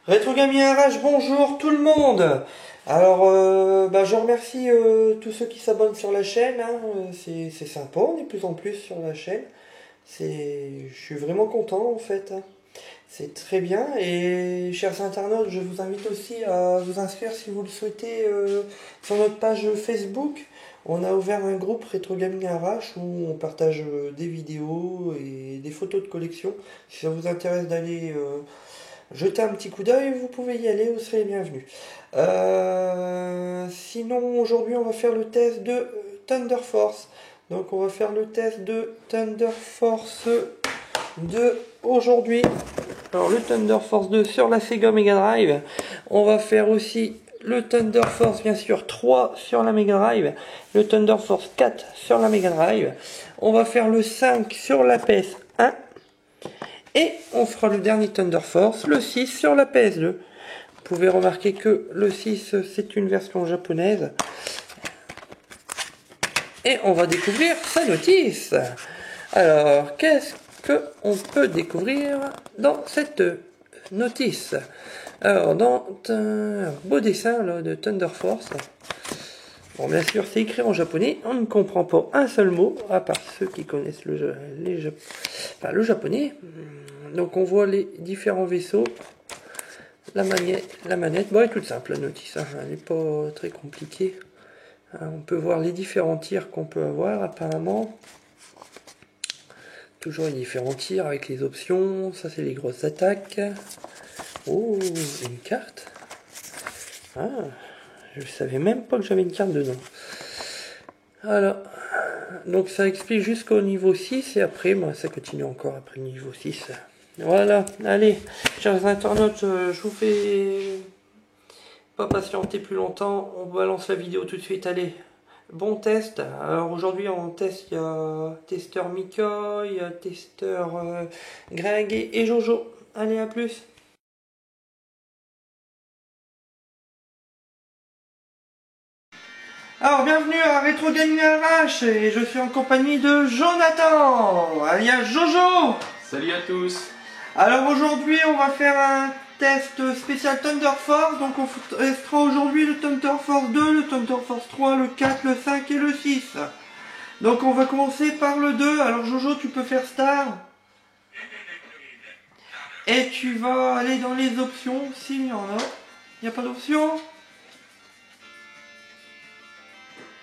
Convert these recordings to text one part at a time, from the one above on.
Retro Gaming RH, bonjour tout le monde. Alors, je remercie tous ceux qui s'abonnent sur la chaîne. C'est sympa, on est de plus en plus sur la chaîne. Je suis vraiment content en fait. C'est très bien. Et chers internautes, je vous invite aussi à vous inscrire si vous le souhaitez sur notre page Facebook. On a ouvert un groupe Retro Gaming RH où on partage des vidéos et des photos de collection. Si ça vous intéresse d'aller jetez un petit coup d'œil, vous pouvez y aller, vous serez les bienvenus. Sinon, aujourd'hui, on va faire le test de Thunder Force. Donc, on va faire le test de Thunder Force 2 aujourd'hui. Alors, le Thunder Force 2 sur la Sega Mega Drive. On va faire aussi le Thunder Force, bien sûr, 3 sur la Mega Drive. Le Thunder Force 4 sur la Mega Drive. On va faire le 5 sur la PS1. Et on fera le dernier Thunder Force, le 6 sur la PS2. Vous pouvez remarquer que le 6 c'est une version japonaise. Et on va découvrir sa notice. Alors, qu'est-ce qu'on peut découvrir dans cette notice? Alors, dans un beau dessin là, de Thunder Force. Bon, bien sûr, c'est écrit en japonais. On ne comprend pas un seul mot, à part ceux qui connaissent le japonais. Donc, on voit les différents vaisseaux. La manette. Bon, elle est toute simple, la notice. Elle n'est pas très compliquée. On peut voir les différents tirs qu'on peut avoir, apparemment. Toujours les différents tirs avec les options. Ça, c'est les grosses attaques. Oh, une carte. Ah. Je savais même pas que j'avais une carte dedans. Voilà. Donc ça explique jusqu'au niveau 6 et après, ça continue encore après le niveau 6. Voilà. Allez, chers internautes, je vous fais pas patienter plus longtemps. On balance la vidéo tout de suite. Allez, bon test. Alors aujourd'hui en test, il y a testeur Mika, il y a testeur Greg et Jojo. Allez, à plus. Alors bienvenue à Retro Gaming RH et je suis en compagnie de Jonathan, alias Jojo. Salut à tous. Alors aujourd'hui on va faire un test spécial Thunder Force, donc on testera aujourd'hui le Thunder Force 2, le Thunder Force 3, le 4, le 5 et le 6. Donc on va commencer par le 2, alors Jojo tu peux faire Star. Et tu vas aller dans les options, s'il y en a. Il n'y a pas d'option?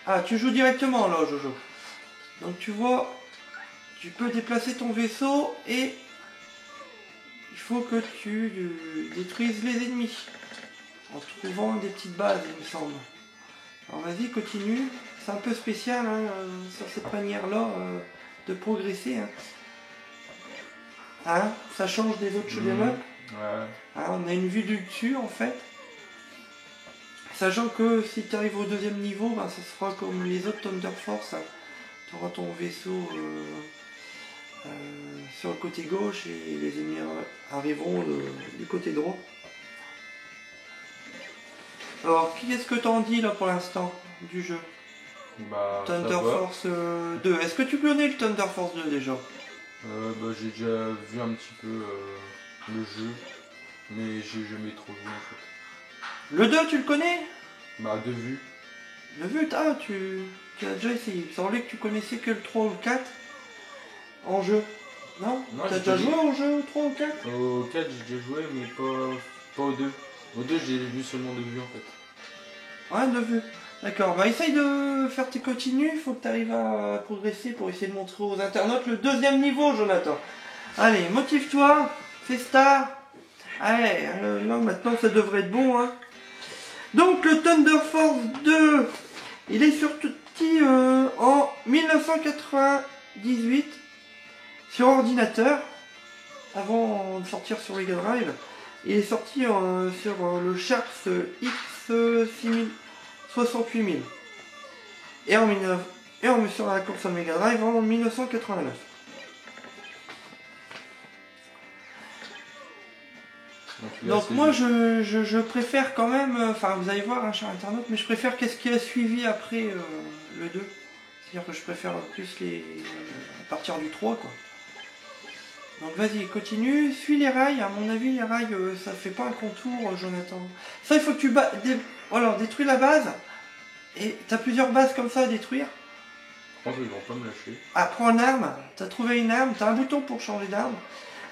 Ah, tu joues directement là, Jojo. Donc tu vois, tu peux déplacer ton vaisseau et il faut que tu détruises les ennemis en trouvant des petites bases, il me semble. Alors vas-y, continue. C'est un peu spécial sur cette manière-là de progresser. Ça change des autres shoot'em up. Ouais. On a une vue du dessus en fait. Sachant que si tu arrives au deuxième niveau, ça sera comme les autres Thunder Force. Tu auras ton vaisseau sur le côté gauche et les ennemis arriveront du côté droit. Alors, qu'est-ce que t'en dis là pour l'instant du jeu? Thunder Force 2. Est-ce que tu connais le Thunder Force 2 déjà? J'ai déjà vu un petit peu le jeu, mais j'ai jamais trop vu en fait. Le 2, tu le connais? De vue. De vue, tu as déjà essayé. Il semblait que tu connaissais que le 3 ou le 4 en jeu. Non, t'as déjà joué au jeu au 3 ou 4? Au 4 j'ai déjà joué, mais pas au 2. Au 2 j'ai vu seulement de vue en fait. Ouais, de vue. D'accord, essaye de faire tes continues, il faut que tu arrives à progresser pour essayer de montrer aux internautes le deuxième niveau, Jonathan. Allez, motive-toi, fais Star. Allez, là maintenant ça devrait être bon. Donc le Thunder Force 2, il est sorti en 1998 sur ordinateur, avant de sortir sur Mega Drive. Il est sorti sur le Sharps X68000 et sur la console Mega Drive en 1989. Donc moi je préfère quand même, vous allez voir cher internaute, mais je préfère qu'est-ce qui a suivi après le 2. C'est-à-dire que je préfère plus à partir du 3 quoi. Donc vas-y, continue, suis les rails. À mon avis, les rails, ça fait pas un contour, Jonathan. Ça, il faut que tu voilà, détruis la base. Et t'as plusieurs bases comme ça à détruire. Je pense qu'ils vont pas me lâcher. Ah, prends une arme. T'as trouvé une arme. T'as un bouton pour changer d'arme.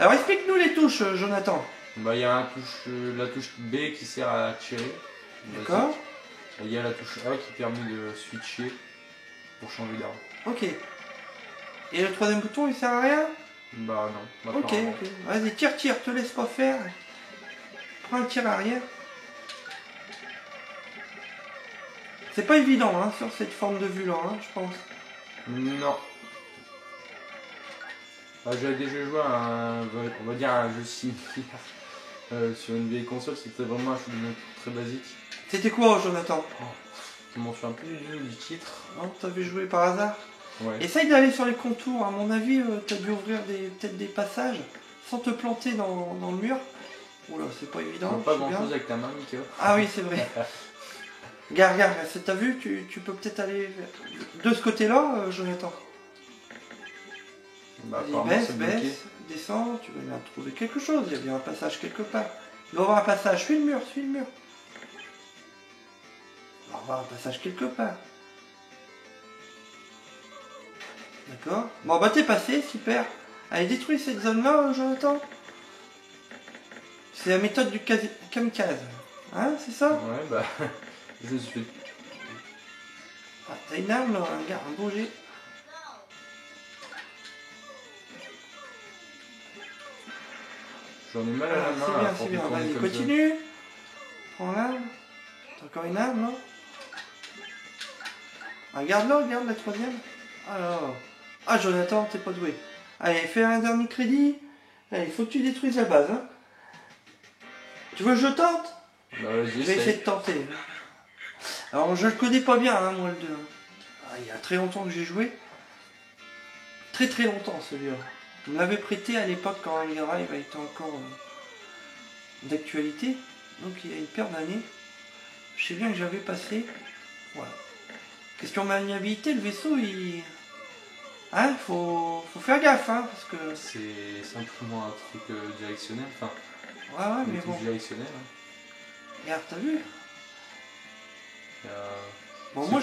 Alors explique-nous les touches, Jonathan. Bah, il y a la touche B qui sert à tirer. D'accord. Et il y a la touche A qui permet de switcher pour changer d'arme. Ok. Et le troisième bouton, il sert à rien? Bah non. Ok, ok. Vas-y, tire, te laisse pas faire. Prends un tir arrière. C'est pas évident hein, sur cette forme de vue-là, hein, je pense. Non. Bah, j'avais déjà joué à on va dire un jeu similaire sur une vieille console, c'était vraiment un jeu très basique. C'était quoi, Jonathan? Je m'en souviens plus du titre. Non, t'avais joué par hasard? Ouais. Essaye d'aller sur les contours, à mon avis, t'as dû ouvrir peut-être des passages sans te planter dans le mur. Oula, c'est pas évident. Pas grand chose avec ta main, Mika. Ah oui, c'est vrai. Regarde, t'as vu, tu peux peut-être aller de ce côté-là, Jonathan. Bah, baisse, descends, tu vas bien trouver quelque chose, il y a bien un passage quelque part. Il doit y avoir un passage, suis le mur. Il doit y avoir un passage quelque part. D'accord. Bon bah t'es passé, super. Allez, détruis cette zone-là, Jonathan. C'est la méthode du kamikaze. Hein, c'est ça? Ouais, bah, je suis. Ah, t'as une arme là, un beau jet. J'en ai mal à la main. C'est bien, vas-y, continue. Prends l'arme. T'as encore une arme, non? Regarde-la, regarde la troisième. Alors. Ah, Jonathan, t'es pas doué. Allez, fais un dernier crédit. Allez, il faut que tu détruises la base. Hein. Tu veux que je tente? Bah, vas-y, je vais essayer de tenter. Alors, je le connais pas bien, hein, moi, le 2. Ah, il y a très longtemps que j'ai joué. Très très longtemps, celui-là. On me l'avait prêté à l'époque quand Mega Drive était encore d'actualité. Donc, il y a une paire d'années. Je sais bien que j'avais passé. Voilà. Question maniabilité, le vaisseau, il... Hein, faut faire gaffe, hein, parce que... C'est simplement un truc directionnel, enfin... Ouais, mais bon... directionnel, hein. Regarde, t'as vu? Bon, C'est moi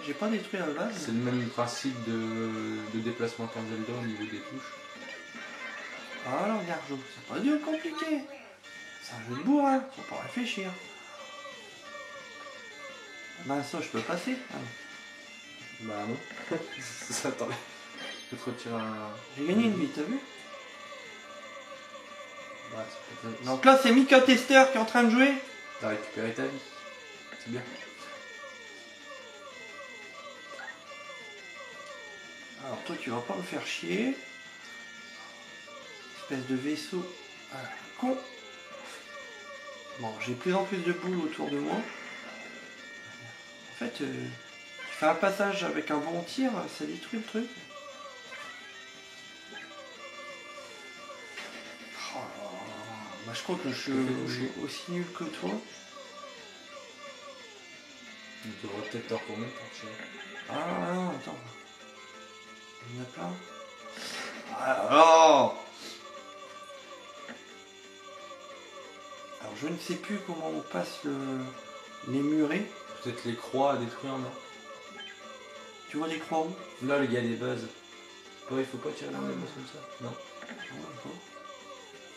j'ai pas détruit la base. C'est le même principe de déplacement qu'un Zelda au niveau des touches. Ah là, regarde, c'est pas dur compliqué. C'est un jeu de bourrin, faut pas réfléchir. Ben ça, je peux passer. Ah. Bah non. Ça, attends. Je peux te retirer un... J'ai gagné une vie, t'as vu? Bah, donc là, c'est Mika Tester qui est en train de jouer. T'as récupéré ta vie. C'est bien. Alors toi, tu vas pas me faire chier. Espèce de vaisseau à la con. Bon, j'ai de plus en plus de boules autour de moi. En fait, tu fais un passage avec un bon tir, ça détruit le truc. Oh, bah, je crois que je suis aussi nul que toi. Tu devrais peut-être te retourner pour tirer. Ah non, attends. Il y en a plein. Alors, je ne sais plus comment on passe les murets. Peut-être les croix à détruire, non? Tu vois les croix où? Là, il y a des bases. Ouais, il faut pas tirer dans des bases comme ça. Non.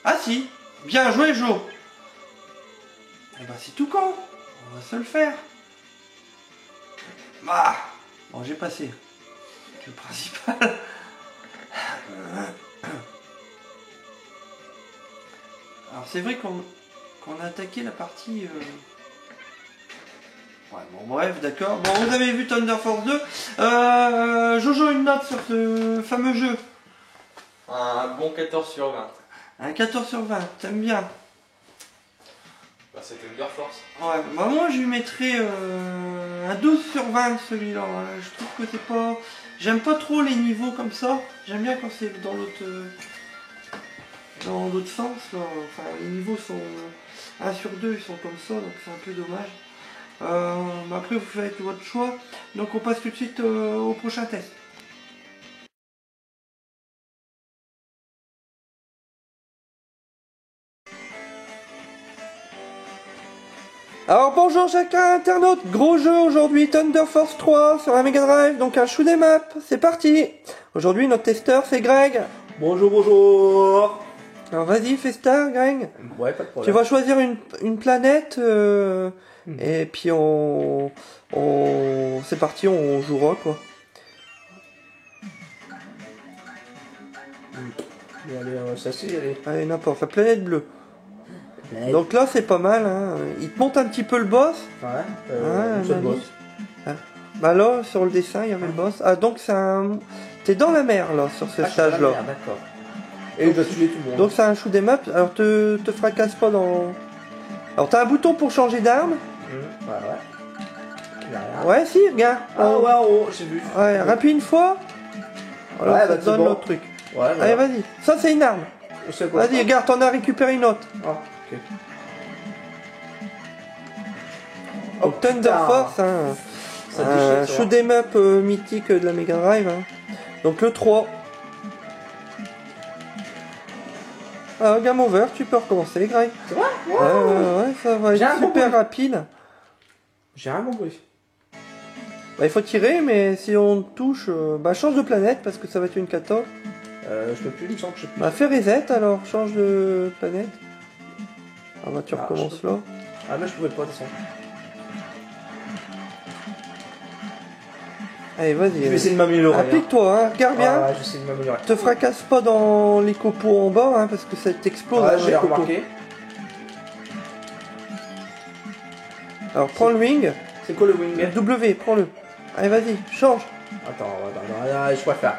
Ah si! Bien joué, Jo! Eh ben c'est tout con! On va se le faire! Ah! Bon, j'ai passé. Le principal. Alors c'est vrai qu'on a attaqué la partie... Ouais, bon bref, d'accord. Bon, vous avez vu Thunder Force 2. Jojo, une note sur ce fameux jeu. Un bon 14 sur 20. Un 14 sur 20, t'aimes bien? Bah, c'était Thunder Force. Ouais, bah moi je lui mettrais un 12 sur 20 celui-là. Hein. Je trouve que c'est pas... J'aime pas trop les niveaux comme ça. J'aime bien quand c'est dans l'autre sens. Là. Enfin, les niveaux sont 1 sur 2, ils sont comme ça, donc c'est un peu dommage. Après vous faites votre choix. Donc on passe tout de suite au prochain test. Alors bonjour chacun internaute, gros jeu aujourd'hui, Thunder Force 3 sur la Mega Drive, donc un shoot 'em up, c'est parti. Aujourd'hui notre testeur c'est Greg. Bonjour, bonjour. Alors vas-y fais star Greg. Ouais, pas de problème. Tu vas choisir une planète et puis c'est parti, on jouera quoi. Allez, ça c'est, allez. Allez n'importe, la planète bleue. Ouais, Donc là c'est pas mal, hein. Il te montre un petit peu le boss. une seule mamie. bosse. Bah là sur le dessin il y avait le boss. Ah donc c'est un... T'es dans la mer là sur ce stage là. D'accord. Et il doit tuer tout le monde. Donc c'est un shoot 'em up, alors te fracasse pas dans... Alors t'as un bouton pour changer d'arme. Ouais. Ouais si, regarde. Ah ouais, oh, j'ai vu. Ouais, rappuie une fois. Alors Ouais, ça bah, te c'est donne bon. l'autre truc. Ouais, Allez vas-y, ça c'est une arme. C'est quoi Vas-y regarde, t'en as récupéré une autre. Ah, ok. Donc Thunder putain. Force, hein, Ça un déchire, ça. shoot 'em up mythique de la Mega Drive. Hein. Donc le 3. Ah, game over, tu peux recommencer Greg. C'est vrai? Ouais, ça va J'ai être un bon super bruit. rapide. J'ai rien compris. Bah, il faut tirer, mais si on touche, bah change de planète parce que ça va être une 14. Je peux plus, il me semble que je sais plus. Bah fais reset alors, change de planète. Ah bah tu Ah, recommences je là. Ah, mais je pouvais pas descendre. Allez Je vais vas-y. essayer de m'améliorer. Applique-toi, hein, regarde bien. Ouais, je vais essayer de m'améliorer. Te fracasse pas dans les copeaux en bas, hein, parce que ça t'explose Ouais, dans j'ai les copeaux. remarqué. Alors prends le wing, C'est quoi le wing? W, prends-le. Allez vas-y, change. Attends, je préfère.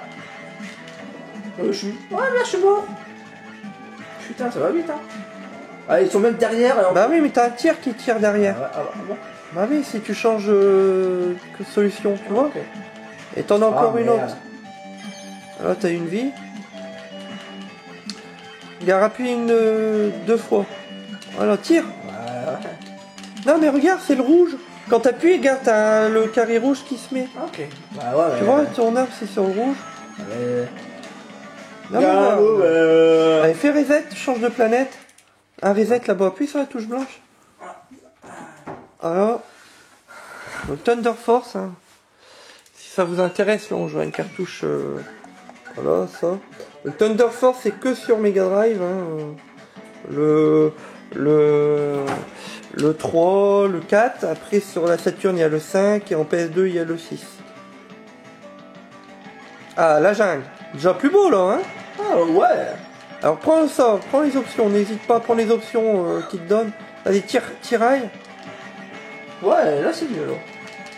Je suis... Ouais, merde, je suis mort. Putain, ça va vite, hein. Ah, ils sont même derrière. Et Bah oui, mais t'as un tir qui tire derrière. bon. Bah oui, si tu changes que solution, tu vois. Ok. Et t'en as encore une merde. autre. Là, t'as une vie. Regarde, appuie deux fois. Voilà, tire. Ouais. Non, mais regarde, c'est le rouge. Quand t'appuies, regarde, t'as le carré rouge qui se met. Ok. Bah ouais, Tu vois, ton arme, c'est sur le rouge. Ouais. Non, mais regarde. Allez, fais reset, change de planète. Un reset là-bas, appuie sur la touche blanche. Alors, donc Thunder Force, hein. Si ça vous intéresse, là on joue à une cartouche, voilà ça. Le Thunder Force c'est que sur Mega Drive, hein. Le 3, le 4, après sur la Saturn il y a le 5 et en PS2 il y a le 6. Ah la jungle, déjà plus beau là, hein. Ah ouais. Alors prends ça, prends les options, n'hésite pas à prendre les options qu'ils te donnent. Allez, tiraille. Ouais, là c'est mieux là.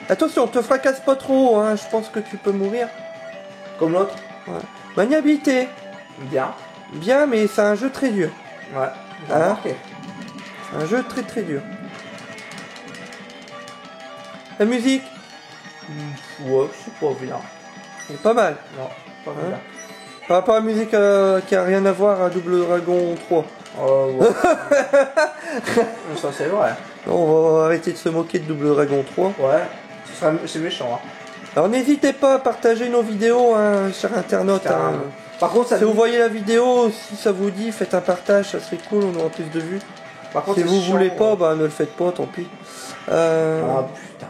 Attention, te fracasse pas trop, hein, je pense que tu peux mourir. Comme l'autre. Ouais. Maniabilité, Bien. bien, mais c'est un jeu très dur. Ouais. J'ai Hein? remarqué. C'est un jeu très très dur. La musique, Ouais, c'est pas vilain. elle est pas mal. Non, pas Hein? vilain. Par rapport à la musique qui a rien à voir à Double Dragon 3. Oh, ouais. Ça c'est vrai. Non, on va arrêter de se moquer de Double Dragon 3. Ouais. C'est méchant, hein. Alors n'hésitez pas à partager nos vidéos, hein, chers internautes. Hein. Par contre, ça Si vous voyez la vidéo, si ça vous dit, faites un partage, ça serait cool, on aura plus de vues. Par contre, Si c'est vous chiant, voulez pas, bah ne le faites pas, tant pis. Ah putain.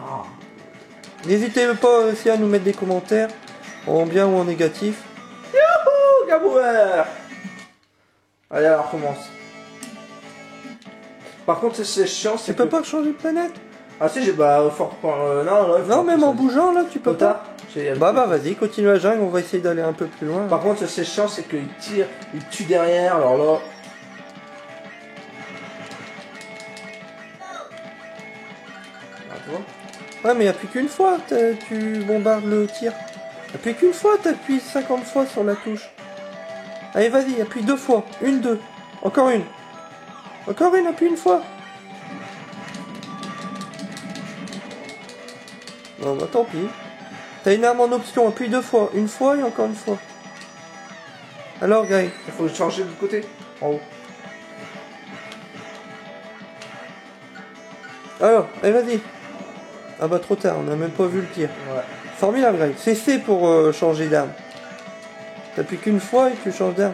N'hésitez pas aussi à nous mettre des commentaires, en bien ou en négatif. Oh, Gabouer. Allez, alors commence. Par contre, c'est chiant, Tu c'est peux que... pas changer de planète? Ah si, j'ai... Bah, fort... non, là... il faut Non, même que en ça- bougeant, là, tu peux Quota, pas. j'ai- Bah vas-y, continue la jungle, on va essayer d'aller un peu plus loin. Par contre, c'est chiant, c'est qu'il tire, il tue derrière, alors là... Ah, tu vois? Ouais, mais appuie qu'une fois, tu bombardes le tir. Appuie qu'une fois, t'appuies 50 fois sur la touche. Allez, vas-y, appuie 2 fois. 1, 2. Encore une. Encore une, appuie une fois. Non, bah tant pis. T'as une arme en option, appuie 2 fois. Une fois et encore une fois. Alors, Greg. Il faut changer de côté, en haut. Alors, allez, vas-y. Ah bah trop tard, on a même pas vu le tir. Ouais. Formidable, Greg. C'est C pour changer d'arme. T'appuies qu'une fois et tu changes d'arme.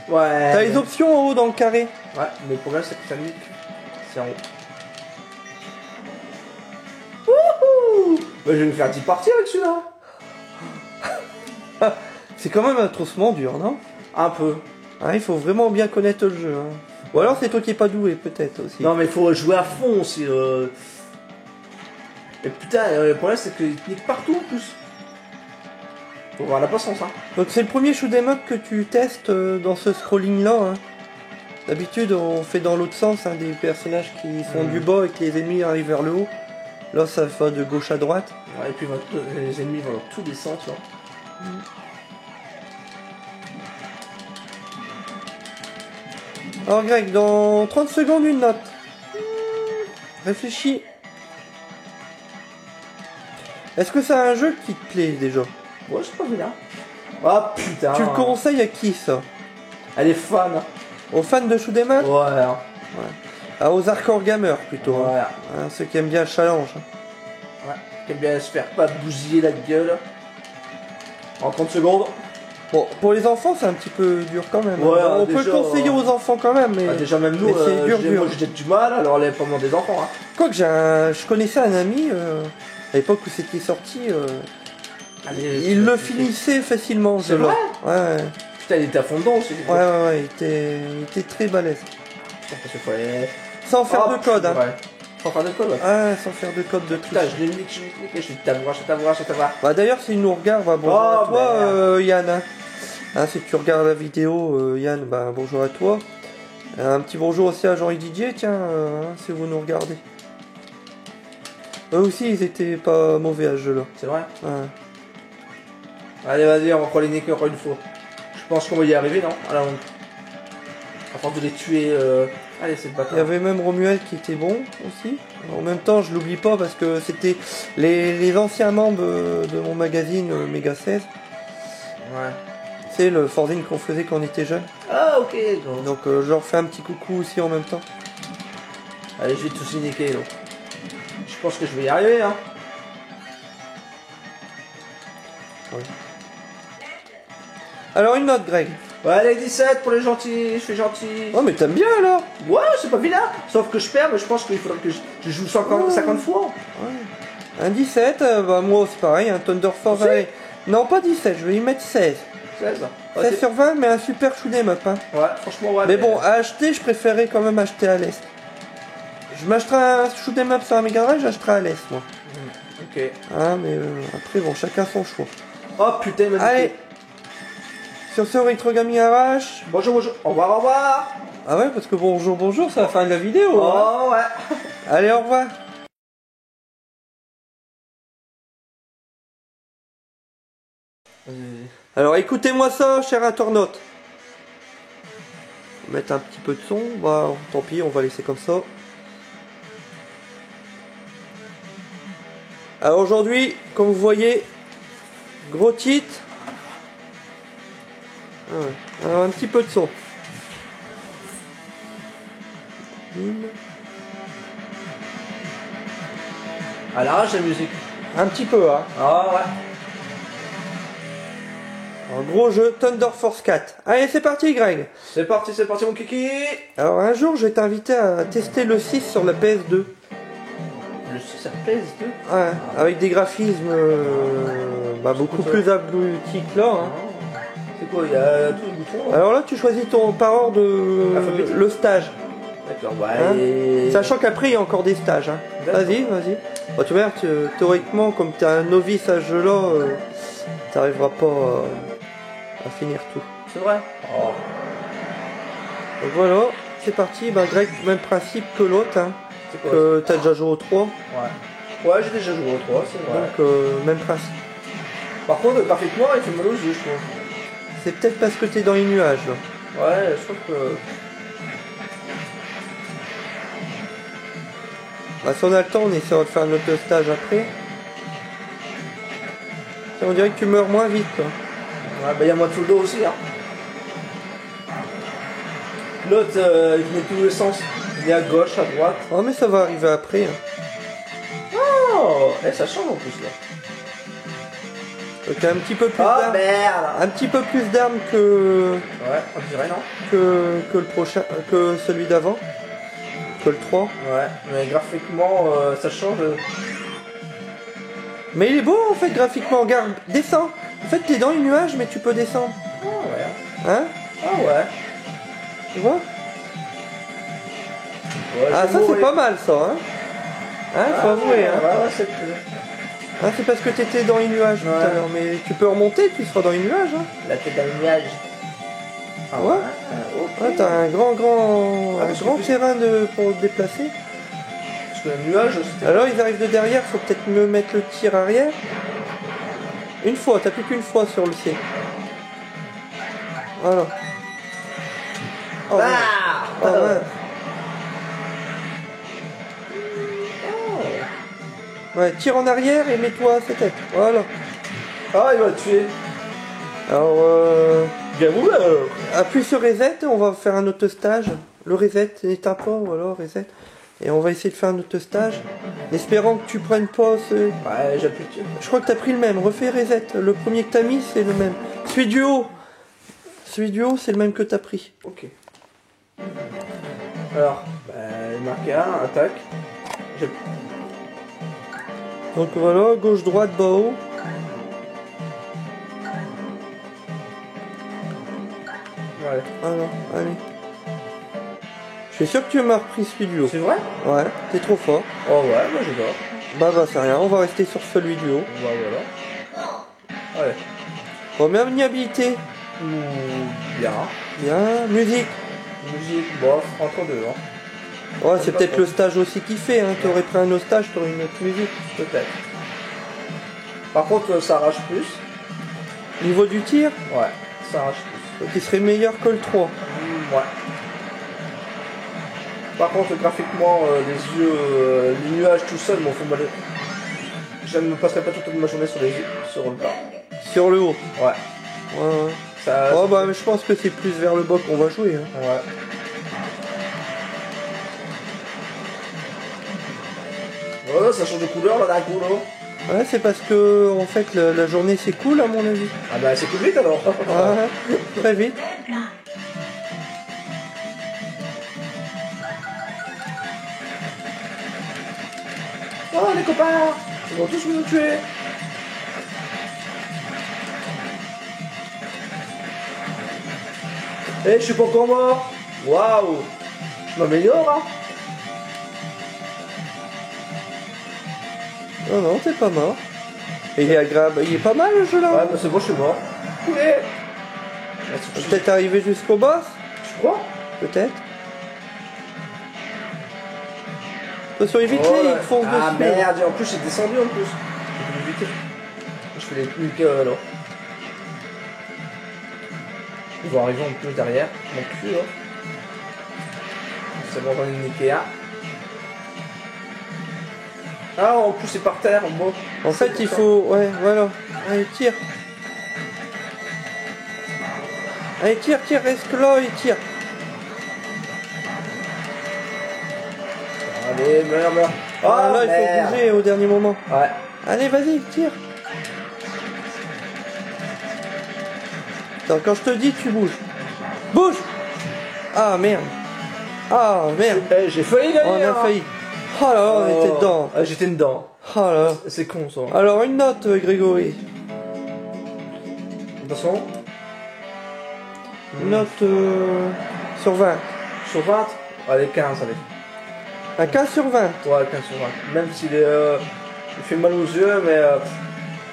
Ouais. T'as les options en haut dans le carré. Ouais, mais le problème c'est que ça nique. C'est en haut. je vais me faire 10 parties avec celui-là. C'est quand même atrocement dur, non? Un peu. Ah, il faut vraiment bien connaître le jeu. Hein. Ou alors c'est toi qui es pas doué, peut-être aussi. Non, mais il faut jouer à fond aussi. Et putain, le problème c'est qu'il te nique partout en plus. Faut avoir la patience, hein. Donc c'est le premier shoot'em up que tu testes dans ce scrolling là. Hein. D'habitude on fait dans l'autre sens hein, des personnages qui font du bas et que les ennemis arrivent vers le haut. Là ça va de gauche à droite. Ouais, et puis les ennemis vont dans tous les sens là. Alors Greg, dans 30 secondes une note. Réfléchis. Est-ce que c'est un jeu qui te plaît déjà? Ouais, c'est pas bien. Ah putain. Tu le conseilles à qui ça? Elle est fan. Hein. Aux fans de shoot'em up? Ouais. Hein. Ah, aux hardcore gamers plutôt. Ouais. Hein, ceux qui aiment bien le challenge. Ouais. Qui aime bien se faire pas bousiller la gueule. En 30 secondes. Bon, pour les enfants, c'est un petit peu dur quand même. Ouais, on déjà, peut le conseiller aux enfants quand même, mais... Bah, déjà même nous, mais c'est dur, dur. moi j'ai du mal, alors les pommes des enfants. Hein. Quoique je connaissais un ami, à l'époque où c'était sorti, il le finissait facilement. C'est vrai? Ouais. Putain, il était à fond dedans aussi. Ouais, il était très balèze. Parce qu'il fallait... Sans faire de code, hein. Ouais. Sans faire de code, ouais. Ah, sans faire de code de tout. Putain, je l'ai niqué, je suis t'avoir. Bah d'ailleurs, s'il nous regarde, bah, bonjour à toi, Yann. Hein, si tu regardes la vidéo, Yann, bah bonjour à toi. Un petit bonjour aussi à Jean et Didier, tiens, si vous nous regardez. Eux aussi, ils étaient pas mauvais à ce jeu-là. C'est vrai? Ouais. Allez, vas-y, on va prendre les niquer encore une fois. Je pense qu'on va y arriver, non? À la honte. À force de les tuer, Allez, c'est le bâtard. Il y avait même Romuald qui était bon aussi. En même temps, je l'oublie pas parce que c'était les anciens membres de mon magazine Mega 16. Ouais. C'est le fanzine qu'on faisait quand on était jeune. Ah, ok. Donc je leur fais un petit coucou aussi en même temps. Allez, je vais tous les niquer, donc. Je pense que je vais y arriver, hein. Ouais. Alors une note, Greg. Ouais, allez, 17 pour les gentils, je fais gentil. Oh mais t'aimes bien alors. Ouais, c'est pas vilain. Sauf que je perds, mais je pense qu'il faudrait que je joue 50 fois. Ouais. Un 17, bah moi c'est pareil, un Thunder Force. Allez. Non, pas 17, je vais y mettre 16. 16. 16 sur 20, mais un super shoot'em up. Hein. Ouais, franchement, ouais. Mais bon, à acheter, je préférais quand même acheter à l'Est. Je m'achèterai un shoot'em up sur un Mega Drive, j'achèterai à l'Est, moi. Ok. Ah, mais après, bon, chacun son choix. Oh putain, il m'a Allez. niqué. Sur ce, Retrogami arrache. Bonjour, bonjour. Au revoir, au revoir. Ah ouais, parce que bonjour, c'est la fin de la vidéo. Hein. Oh ouais. Allez, au revoir. Alors écoutez-moi ça, cher internaute. On va mettre un petit peu de son. Bah, tant pis, on va laisser comme ça. Alors aujourd'hui, comme vous voyez, gros titre. Ah ouais. Alors un petit peu de son. À l'arrache la musique. Un petit peu, hein. Ah ouais. Un gros jeu, Thunder Force 4. Allez, c'est parti, Greg. C'est parti mon kiki. Alors un jour, je vais t'inviter à tester le 6 sur la PS2. Le 6 ça pèse 2. Ouais, avec des graphismes beaucoup plus aboutis que là. Hein. C'est quoi, il y a tous les boutons. Alors là, tu choisis ton par ordre de Alphabétique. le stage. D'accord, ouais. Hein Et... Sachant qu'après, il y a encore des stages. Hein. Vas-y. Bon, tu vois, théoriquement, comme tu es un novice à ce jeu-là, tu n'arriveras pas à finir tout. C'est vrai. Oh. Donc voilà, c'est parti. Ben, Greg, même principe que l'autre. Hein, C'est quoi que tu as déjà joué au 3. Ouais. Ouais, j'ai déjà joué au 3, c'est vrai. Donc, même principe. Par contre, graphiquement, il fait mal aux yeux, je trouve. C'est peut-être parce que tu es dans les nuages. Là. Ouais, je trouve que... Bah, si on a le temps, on essaiera de faire notre stage après. On dirait que tu meurs moins vite. Quoi. Ouais, bah il y a moins de full dos aussi, hein. L'autre, il venait de tous les sens. Il est à gauche, à droite. Oh, mais ça va arriver après. Hein. Oh, ça change en plus, là. Donc un petit peu plus Oh, d'armes. merde. Un petit peu plus d'armes que... Ouais, on dirait, non? que le prochain... que celui d'avant. Que le 3. Ouais, mais graphiquement, ça change. Mais il est beau en fait graphiquement, regarde, descends. En fait t'es dans les nuages mais tu peux descendre. Ah ouais. Hein? Ah ouais. Tu vois? Ouais, Ah je ça vais c'est mourir. pas mal ça hein. Hein, faut avouer hein. Ouais, c'est Hein, c'est parce que t'étais dans les nuages tout à Ouais. l'heure, mais tu peux remonter, tu seras dans les nuages hein. la tête dans le nuage. Ah Ouais. ok. Ouais, t'as un grand Ah, un parce que grand plus- terrain pour te déplacer. Parce que le nuage, c'était... Alors ils arrivent de derrière, faut peut-être mieux mettre le tir arrière. Une fois, t'as plus qu'une fois sur le ciel. Voilà. Oh, ouais. Ah Oh, ouais. Ouais, tire en arrière et mets-toi à sa tête. Voilà. Ah, il va le tuer. Alors, Game over. appuie sur reset, on va faire un autre stage. Le reset, n'éteins pas ou alors reset. Et on va essayer de faire un autre stage. En espérant que tu prennes pas ce... Ouais, j'appuie dessus. Je crois que t'as pris le même. Refais reset. Le premier que t'as mis, c'est le même. Celui du haut, c'est le même que t'as pris. Ok. Alors, marqué 1, attaque. Donc voilà, gauche, droite, bas, haut. Ouais. Alors, allez. Je suis sûr que tu m'as repris celui du haut. C'est vrai? Ouais, t'es trop fort. Oh ouais, moi j'adore. Bah, c'est rien. On va rester sur celui du haut. Bah voilà. Ouais. Première maniabilité. Bien. Bien. Musique. Musique, bof, entre deux, hein. Ouais, c'est peut-être le stage aussi qui fait. Hein. T'aurais pris un autre stage, t'aurais une autre musique. Peut-être. Par contre, ça arrache plus. Niveau du tir, Ouais, ça arrache plus. qui serait meilleur que le 3. Ouais. Par contre, graphiquement, les yeux, les nuages tout seul m'en font mal. Je ne me passerai pas toute ma journée sur les yeux, sur le bas. Sur le haut. Ouais. Ouais, ouais. Ça, Oh bah, mais je pense que c'est plus vers le bas qu'on va jouer. Hein. Ouais. Oh, ça change de couleur là d'un coup, là. Ouais, c'est parce que en fait la journée s'écoule à mon avis. Ah bah c'est tout vite alors. Ouais, très vite. Oh les copains, ils vont tous nous tuer. Eh, je suis pas encore mort. Waouh. Je m'améliore, hein. Non, non, t'es pas mort. Et il est agréable. Il est pas mal le jeu là. Ouais, bah c'est bon, je suis mort. Ouais. Peut-être arriver jusqu'au boss. Tu crois? Peut-être. Attention, évite-les, Oh, ils te foncent ah dessus. merde, en plus j'ai descendu en plus. Je vais éviter. Je fais les trucs là. Ils vont arriver en plus derrière. Mon cul là. C'est bon, j'en ai niqué un. Ah, en plus c'est par terre, en bas. En fait, il faut... Ouais, voilà. Allez, tire. Allez, tire, tire, reste là et tire. Allez, meurs, meurs. Ah, Oh, là, il faut merde. bouger au dernier moment. Ouais. Allez, vas-y, tire. Attends, quand je te dis, tu bouges. Bouge. Ah, merde. Ah, merde. Eh, j'ai failli gagner. On a hein. failli. Oh là, on était dedans. Ah, j'étais dedans. Oh là. C'est con ça. Alors, une note, Grégory. Attention. Une note sur 20. Sur 20. Allez, 15, allez. Un 15 sur 20. Ouais, 15 sur 20. Même s'il est, il fait mal aux yeux, mais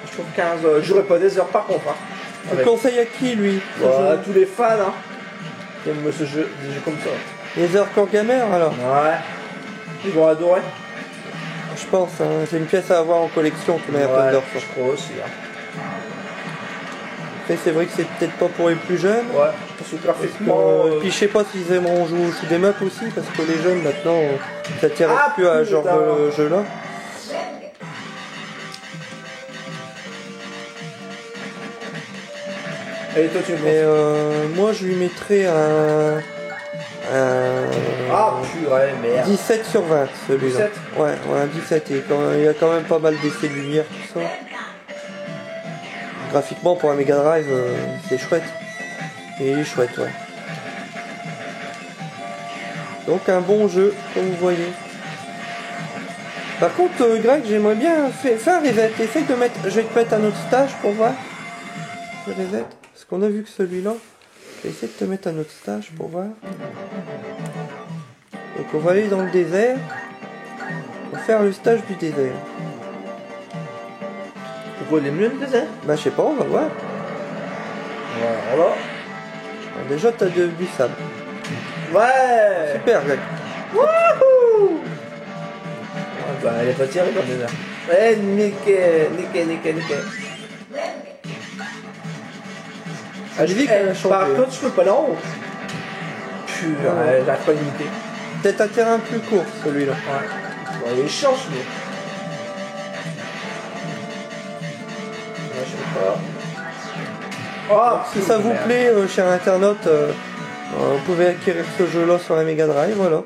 je trouve 15. J'aurais pas des heures par contre. Hein. Tu le Avec- conseilles à qui, lui ce Ouais, jeu tous les fans, hein. Qui aiment ce jeu, des jeux comme ça. Les hardcore gamers, alors Ouais. Ils vont adorer. je pense, hein, c'est une pièce à avoir en collection, tu mets un peu Ouais, d'or. je crois aussi. Hein. Après, c'est vrai que c'est peut-être pas pour les plus jeunes. Ouais, parce que graphiquement. Puis je sais pas s'ils aimeront jouer au shoot 'em up aussi, parce que les jeunes maintenant, ça tire Ah, plus à ce genre putain. de jeu-là. Et toi, tu me Mais moi, je lui mettrais un Ah, purée, merde. 17 sur 20, celui-là. 17? Ouais, ouais, un 17. Et il y a quand même pas mal d'effets de lumière, tout ça. Graphiquement, pour un Mega Drive, c'est chouette. Et il est chouette, ouais. Donc un bon jeu, comme vous voyez. Par contre, Greg, j'aimerais bien faire un reset. Essaye de mettre. Je vais te mettre un autre stage pour voir. Le reset. Parce qu'on a vu que celui-là. Je vais essayer de te mettre un autre stage pour voir. Donc on va aller dans le désert. On va faire le stage du désert. Pourquoi il est mieux le désert? Bah je sais pas, on va voir. Voilà. Alors, déjà t'as du sable. Ouais. Super Greg. Wouhou. Bah il est pas tiré dans le désert. Eh nickel. Ah, j'ai dit qu'elle a changé. Par contre je peux pas là-haut. Putain, Ouais. j'arrive pas à limiter. Peut-être un terrain plus court celui-là. Ouais. Bon, il change mais. Ouais, je sais pas. Oh, Si ça vous plaît, chers internautes, vous pouvez acquérir ce jeu-là sur la Mega Drive, voilà.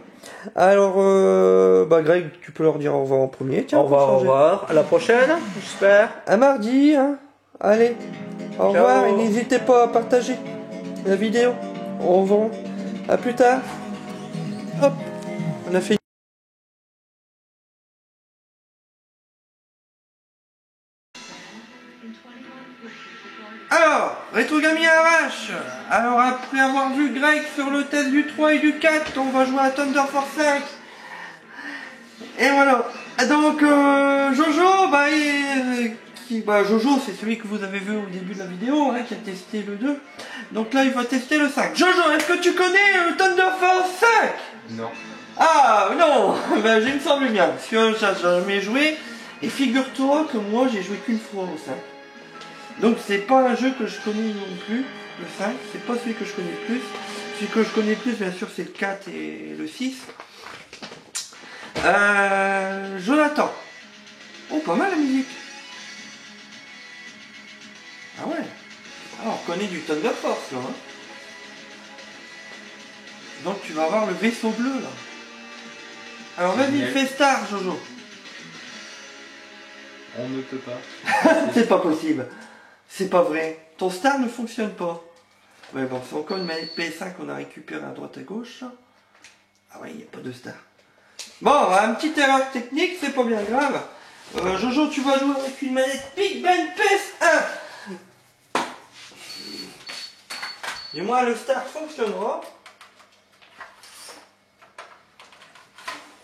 Alors, bah Greg, tu peux leur dire au revoir en premier. Tiens, Au revoir, pour au changer. revoir. À la prochaine, j'espère. À mardi, hein. Allez, au revoir et n'hésitez pas à partager la vidéo. Au revoir. À plus tard. Hop, on a fait. Alors, Retrogami Arrache. Alors, après avoir vu Greg sur le test du 3 et du 4, on va jouer à Thunder Force 5. Et voilà. Donc, Jojo, Jojo, c'est celui que vous avez vu au début de la vidéo, hein, qui a testé le 2. Donc là, il va tester le 5. Jojo, est-ce que tu connais Thunder Force 5? Non. Ah, non. Ben, je me semble bien, parce que j'ai jamais joué. Et figure-toi que moi, j'ai joué qu'une fois au 5. Donc c'est pas un jeu que je connais non plus, le 5, c'est pas celui que je connais le plus. Celui que je connais le plus, bien sûr, c'est le 4 et le 6. Jonathan. Oh, pas mal la musique. Ah ouais. Alors, on connaît du Thunder Force, là. Hein. Donc tu vas avoir le vaisseau bleu, là. Alors vas-y, fais star, Jojo. On ne peut pas. C'est pas possible. C'est pas vrai. Ton star ne fonctionne pas. Ouais, bon, c'est encore une manette PS5 qu'on a récupérée à droite à gauche. Ah ouais, il n'y a pas de star. Bon, une petite erreur technique, c'est pas bien grave. Jojo, tu vas jouer avec une manette Big Ben PS1. Et moi, le star fonctionnera.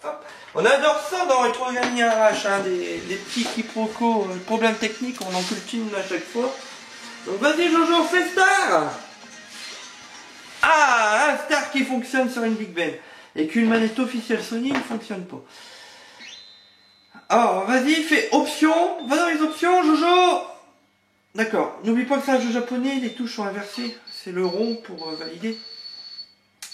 Hop. On adore ça dans Retrogami Arrache, hein, des petits quiproquos, problèmes techniques, on en cultive à chaque fois. Donc vas-y Jojo, fais star. Ah, un star qui fonctionne sur une Big Ben. Et qu'une manette officielle Sony ne fonctionne pas. Alors vas-y, fais options, va dans les options Jojo. D'accord, n'oublie pas que c'est un jeu japonais, les touches sont inversées. C'est le rond pour valider.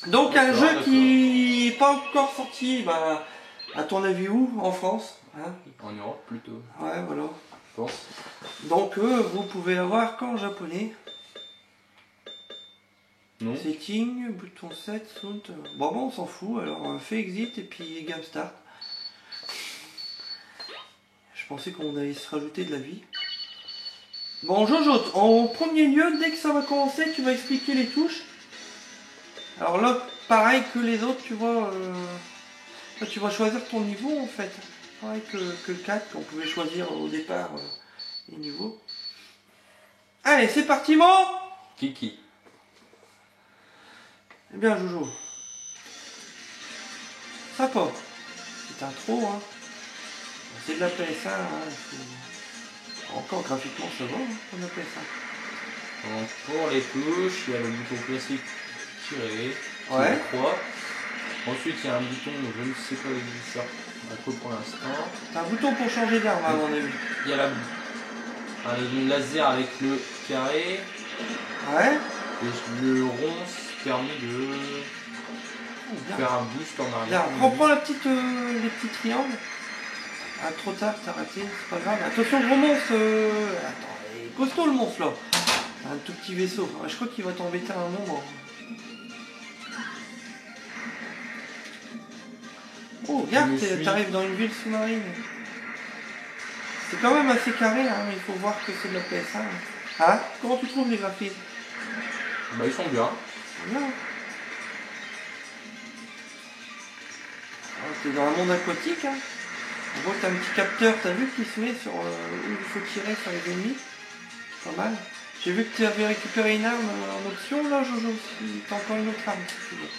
Donc un jeu qui n'est pas encore sorti, bah, à ton avis où? En France, hein? En Europe plutôt, Ouais, voilà. je pense. Donc vous pouvez l'avoir qu'en japonais. Non. Setting, bouton 7, sound. Bon, on s'en fout, alors fais exit et puis game start. Je pensais qu'on allait se rajouter de la vie. Bon Jojo, en premier lieu, dès que ça va commencer, tu vas expliquer les touches. Alors là, pareil que les autres, tu vois, là, tu vas choisir ton niveau en fait. Pareil que le 4, qu'on pouvait choisir au départ les niveaux. Allez, c'est parti, mon Kiki. Eh bien, Jojo. Sympa. C'est intro, hein. C'est de la PS1, hein. Encore graphiquement, ça va, hein, comme la PS1. Donc pour les touches, il y a le bouton classique tiré, Ouais. 3. Ensuite il y a un bouton, je ne sais pas où il sort, pour l'instant. T'as un bouton pour changer d'arme, à mon avis. Il y a le laser avec le carré. Ouais. Et le rond permet de faire un boost en arrière. Regarde, reprends les petits triangles. Ah, trop tard, t'as raté, c'est pas grave. Attention, gros monstre. Attends, il est costaud le monstre là. Un tout petit vaisseau. Ah, je crois qu'il va t'embêter à un moment. Oh, regarde, t'arrives dans une ville sous-marine. C'est quand même assez carré, hein, mais il faut voir que c'est de la PS1. Hein. Comment tu trouves les graphismes? Bah ils sont bien. Bien. Ah, t'es dans un monde aquatique, hein. En gros, t'as un petit capteur, t'as vu qu'il se met sur où il faut tirer sur les ennemis. Pas mal. J'ai vu que tu avais récupéré une arme en option, là, Jojo. T'as encore une autre arme, si tu veux.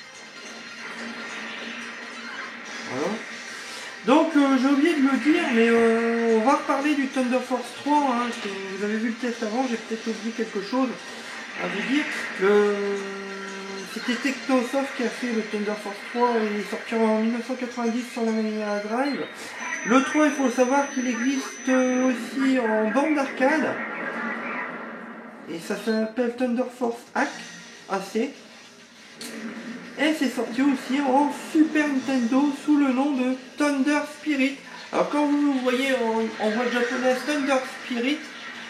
Voilà. Donc, j'ai oublié de le dire, mais on va reparler du Thunder Force 3. Hein, que vous avez vu le test avant, j'ai peut-être oublié quelque chose à vous dire. C'était Technosoft qui a fait le Thunder Force 3, il est sorti en 1990 sur la Mega Drive. Le 3, il faut savoir qu'il existe aussi en bande d'arcade. Et ça s'appelle Thunder Force AC. Et c'est sorti aussi en Super Nintendo sous le nom de Thunder Spirit. Alors quand vous voyez en voix japonaise Thunder Spirit,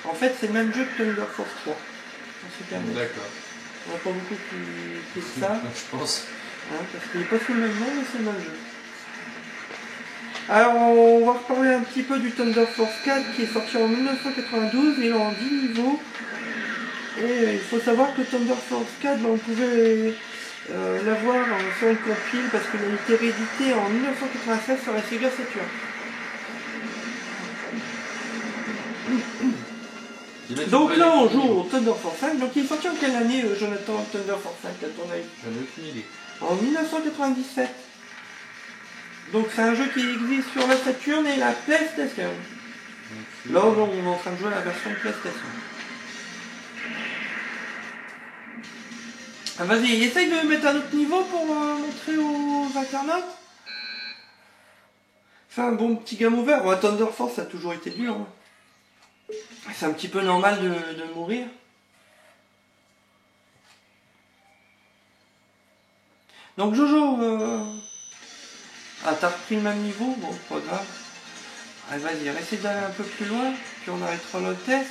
en fait c'est le même jeu que Thunder Force 3. D'accord. On n'a pas beaucoup qui fait ça. Je pense. Hein, parce qu'il n'est pas sous le même nom, mais c'est le même jeu. Alors on va reparler un petit peu du Thunder Force 4 qui est sorti en 1992, il est en 10 niveaux. Et il faut savoir que Thunder Force 4, on pouvait l'avoir sur une compile parce qu'il a été réédité en 1996 sur la Sega Saturn. Donc là on joue au Thunder Force 5, donc il est sorti en quelle année Jonathan, Thunder Force 5 à ton avis? J'en ai aucune idée. En 1997. Donc c'est un jeu qui existe sur la Saturn et la PlayStation. Là on est en train de jouer à la version PlayStation. Ah, vas-y, essaye de mettre un autre niveau pour montrer aux internautes. Fais un bon petit game over. Ouais, Thunder Force ça a toujours été dur. Hein. C'est un petit peu normal de mourir. Donc Jojo, ah t'as repris le même niveau, bon pas grave. Allez vas-y, essaye d'aller un peu plus loin, puis on arrêtera le test.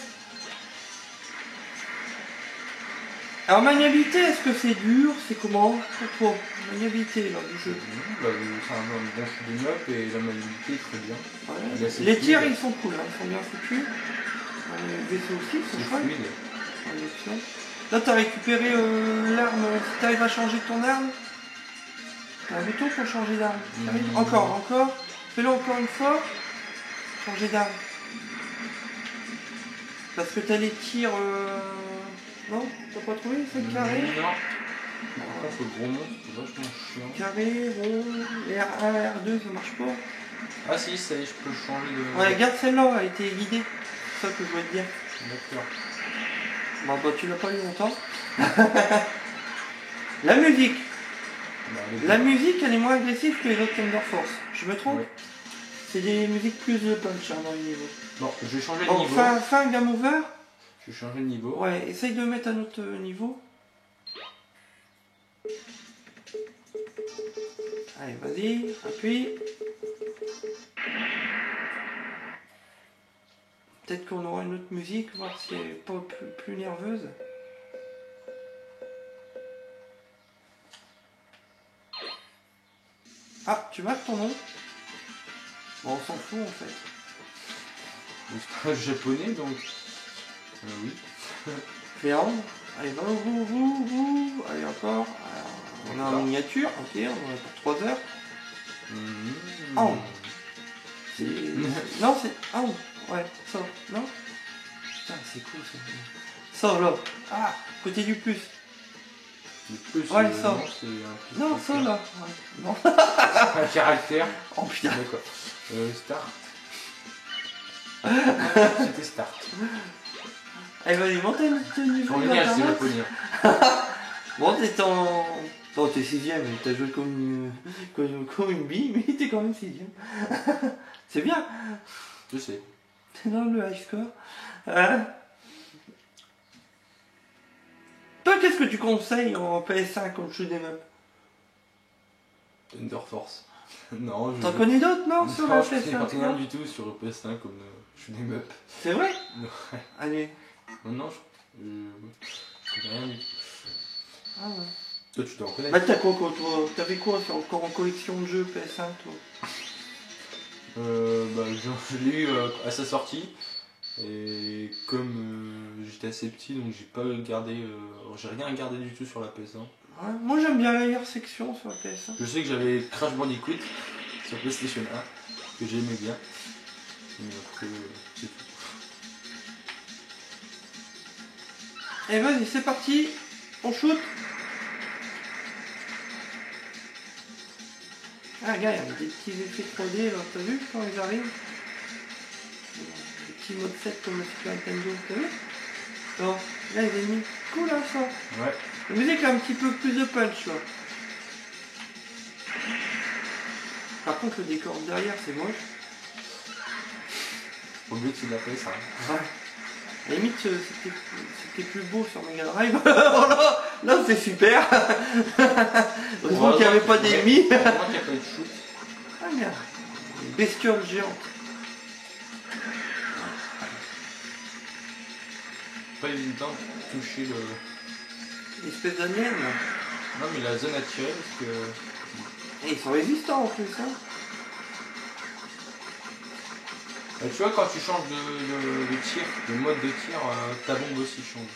Alors maniabilité, est-ce que c'est dur? C'est comment pour toi? Maniabilité là, du jeu. C'est un bon shoot'em up et la maniabilité est très bien. Ouais. Les tirs ils sont cool, hein, ils sont bien foutus. Les vaisseaux aussi, c'est chouette. Là t'as récupéré l'arme, si t'arrives à changer ton arme. T'as un bouton pour changer d'arme. Encore. Fais-le encore une fois. Changer d'arme. Parce que t'as les tirs... Non, t'as pas trouvé, c'est carré? Non. Par contre, le gros monstre, c'est vachement chiant. Carré, rond, R1, R2, ça marche pas. Ah si, ça y est, je peux changer de... Ouais, regarde celle-là, elle a été guidée. C'est ça que je voulais te dire. D'accord. Bon, bah tu l'as pas eu longtemps. La musique. La musique, elle est moins agressive que les autres Thunder Force. Je me trompe? Ouais. C'est des musiques plus de punch hein, dans les niveaux. Bon, je vais changer de Bon, niveau. fin un game over. Je vais changer de niveau. Ouais, essaye de mettre un autre niveau. Allez, vas-y, appuie. Peut-être qu'on aura une autre musique, voir si elle n'est pas plus nerveuse. Ah, tu marques ton nom? Bon, on s'en fout en fait. C'est un japonais donc. Oui. Ferme. Allez, va au bout. Allez, encore. Alors, on est en miniature, ok, on en a pour 3 heures. Oh. Non, c'est. Oh, ouais, ça, non? Putain, c'est cool ça. Ça, là. Ah, côté du plus. Le plus, ouais, ça. Non, ça, là. Ouais. Non. Un caractère. Oh putain. D'accord. Start. C'était Start. Allez, vas-y, monte un petit niveau. C'est japonais. Bon, t'es en. Bon, t'es 6ème, t'as joué comme une bille, mais t'es quand même 6ème. C'est bien. Je sais. T'es dans le high score. Toi, qu'est-ce que tu conseilles en PS5 comme shoot'em up? Thunder Force. Non, T'en connais d'autres, non, sur la PS5? Je connais rien du tout sur le PS5 comme shoot'em up. C'est vrai? Non. Allez. Non, je connais rien du tout. Ah ouais. Toi, tu t'en connais? Bah, t'as quoi, toi? T'avais quoi encore en collection de jeux PS5, toi? Bah, je l'ai eu à sa sortie. Et comme j'étais assez petit, donc j'ai pas gardé. J'ai rien gardé du tout sur la PS1. Ouais, moi j'aime bien la meilleure section sur la PS1. Je sais que j'avais Crash Bandicoot sur PlayStation 1 que j'aimais bien. Mais après, c'est tout. Et vas-y, c'est parti, on shoot. Ah, regarde, il y a des petits effets 3D là, t'as vu quand ils arrivent? Des petits modes 7 comme le Super Nintendo, t'as vu? Non, là, les ennemis, cool hein, ça. Ouais. La musique a un petit peu plus de punch là. Par contre, le décor derrière, c'est moche. Au mieux que c'est de la PS1. Ouais. À la limite, c'était plus beau sur Mega Drive. Là, c'est super. Heureusement qu'il n'y avait pas d'ennemis. Heureusement qu'il n'y a pas eu de shoot. Ah merde, une bestiole géante. Pas évident de toucher le... L'espèce d'alien là. Non mais la zone à tirer parce que... Et ils sont résistants en plus. Hein. Tu vois quand tu changes de tir, de mode de tir, ta bombe aussi change.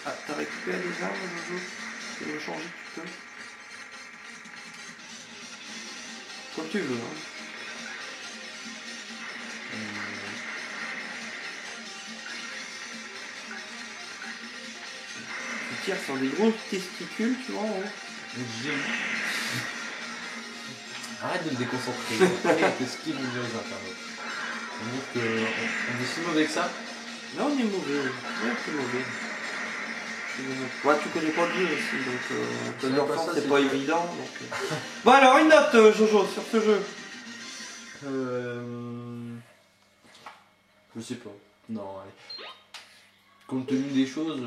Ah, t'as récupéré les armes, Jojo. Tu veux le changer, tu peux. Comme tu veux. Hein. Tu tires sur des grosses testicules, tu vois. Ouais. J'ai vu. Arrête de me déconcentrer. Qu'est-ce qu'ils vont dire aux internautes? On dit qu'on est si mauvais que ça. Là on est mauvais. Ouais, c'est mauvais. Ouais, tu connais pas le jeu aussi, donc c'est pas évident. Donc, Bon alors une note Jojo sur ce jeu. Je sais pas. Non, allez. Compte tenu des choses,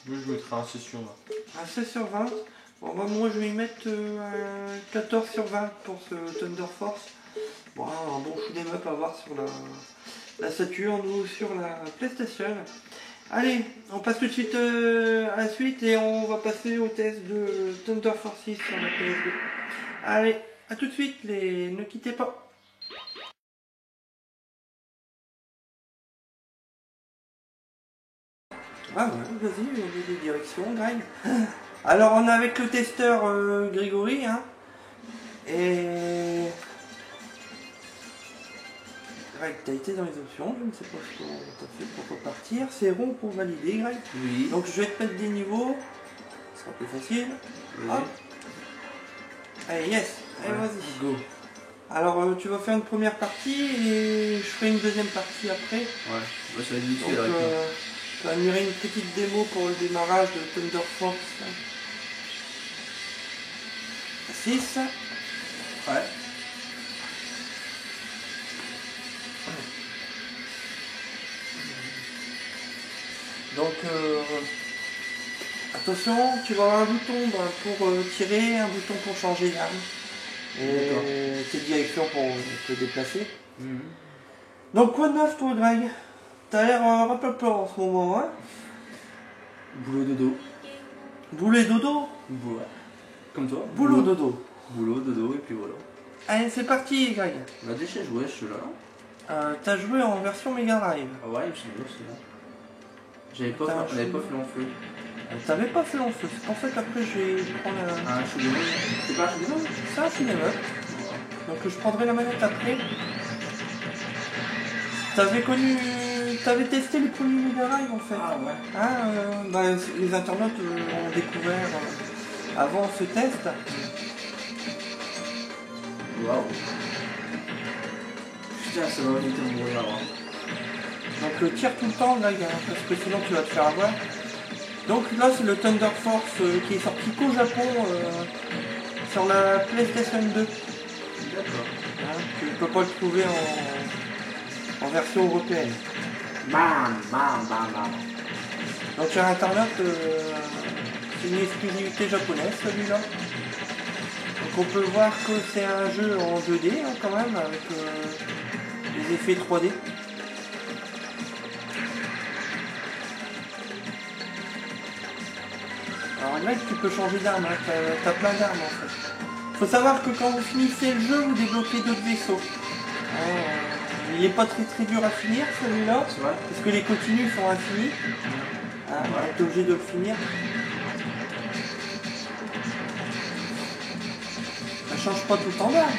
moi je mettrai un 6 sur 20. Un 16 sur 20. Bon bah moi je vais y mettre un 14 sur 20 pour ce Thunder Force. Bon, un bon shoot'em up à voir sur la Saturn ou sur la PlayStation. Allez, on passe tout de suite à la suite et on va passer au test de Thunder Force 6 sur la PS2. Allez, à tout de suite, ne quittez pas. Ah ouais, vas-y, on a des directions, Greg. Alors on est avec le testeur Grégory, hein. Et... Greg, t'as été dans les options, je ne sais pas ce qu'on t'a fait pour repartir. C'est rond pour valider, Greg. Oui. Donc je vais te mettre des niveaux, ce sera plus facile. Oui. Hop. Allez, yes, allez, Ouais. vas-y. Go. Alors tu vas faire une première partie et je ferai une deuxième partie après. Ouais, bah, ça va être vite Donc fait là. tu vas admirer une petite démo pour le démarrage de Thunder Force 6. Ouais. Donc attention, tu vas avoir un bouton pour tirer, un bouton pour changer d'arme. Et tes directions pour te déplacer. Donc quoi de neuf toi Greg? T'as l'air rappeleur en ce moment, hein? Boulot dodo. Boulot et dodo? Boulot. Comme toi. Boulot dodo. Boulot, dodo, et puis voilà. Allez, c'est parti Greg. On a déjà joué ce jeu-là. T'as joué en version Mega Drive. Ah ouais, il me semble aussi là. On T'as un n'avait pas chou- fait long feu. T'avais pas fait long feu, c'est pour ça qu'après je vais prendre un... Un chou de mouse. C'est pas un chou de mouse? C'est un cinéma. Donc je prendrai la manette après. T'avais testé les premiers Mega Drive en fait. Ah ouais. Ah, bah, les internautes ont découvert avant ce test. Waouh. Putain, ça va éviter de mourir. Hein. Donc tire tout le temps là, parce que sinon tu vas te faire avoir. Donc là c'est le Thunder Force qui est sorti qu'au Japon sur la PlayStation 2. D'accord. Hein, tu ne peux pas le trouver en version européenne. Bam, bam, bam, bam. Donc sur internet, c'est une exclusivité japonaise celui-là. Donc on peut voir que c'est un jeu en 2D hein, quand même, avec des effets 3D. Alors là tu peux changer d'arme, hein, t'as plein d'armes en fait. Faut savoir que quand vous finissez le jeu, vous débloquez d'autres vaisseaux. Il n'est pas très dur à finir celui-là, C'est vrai? parce que les continues sont infinis. Hein, t'es obligé de le finir. change pas tout le temps d'arme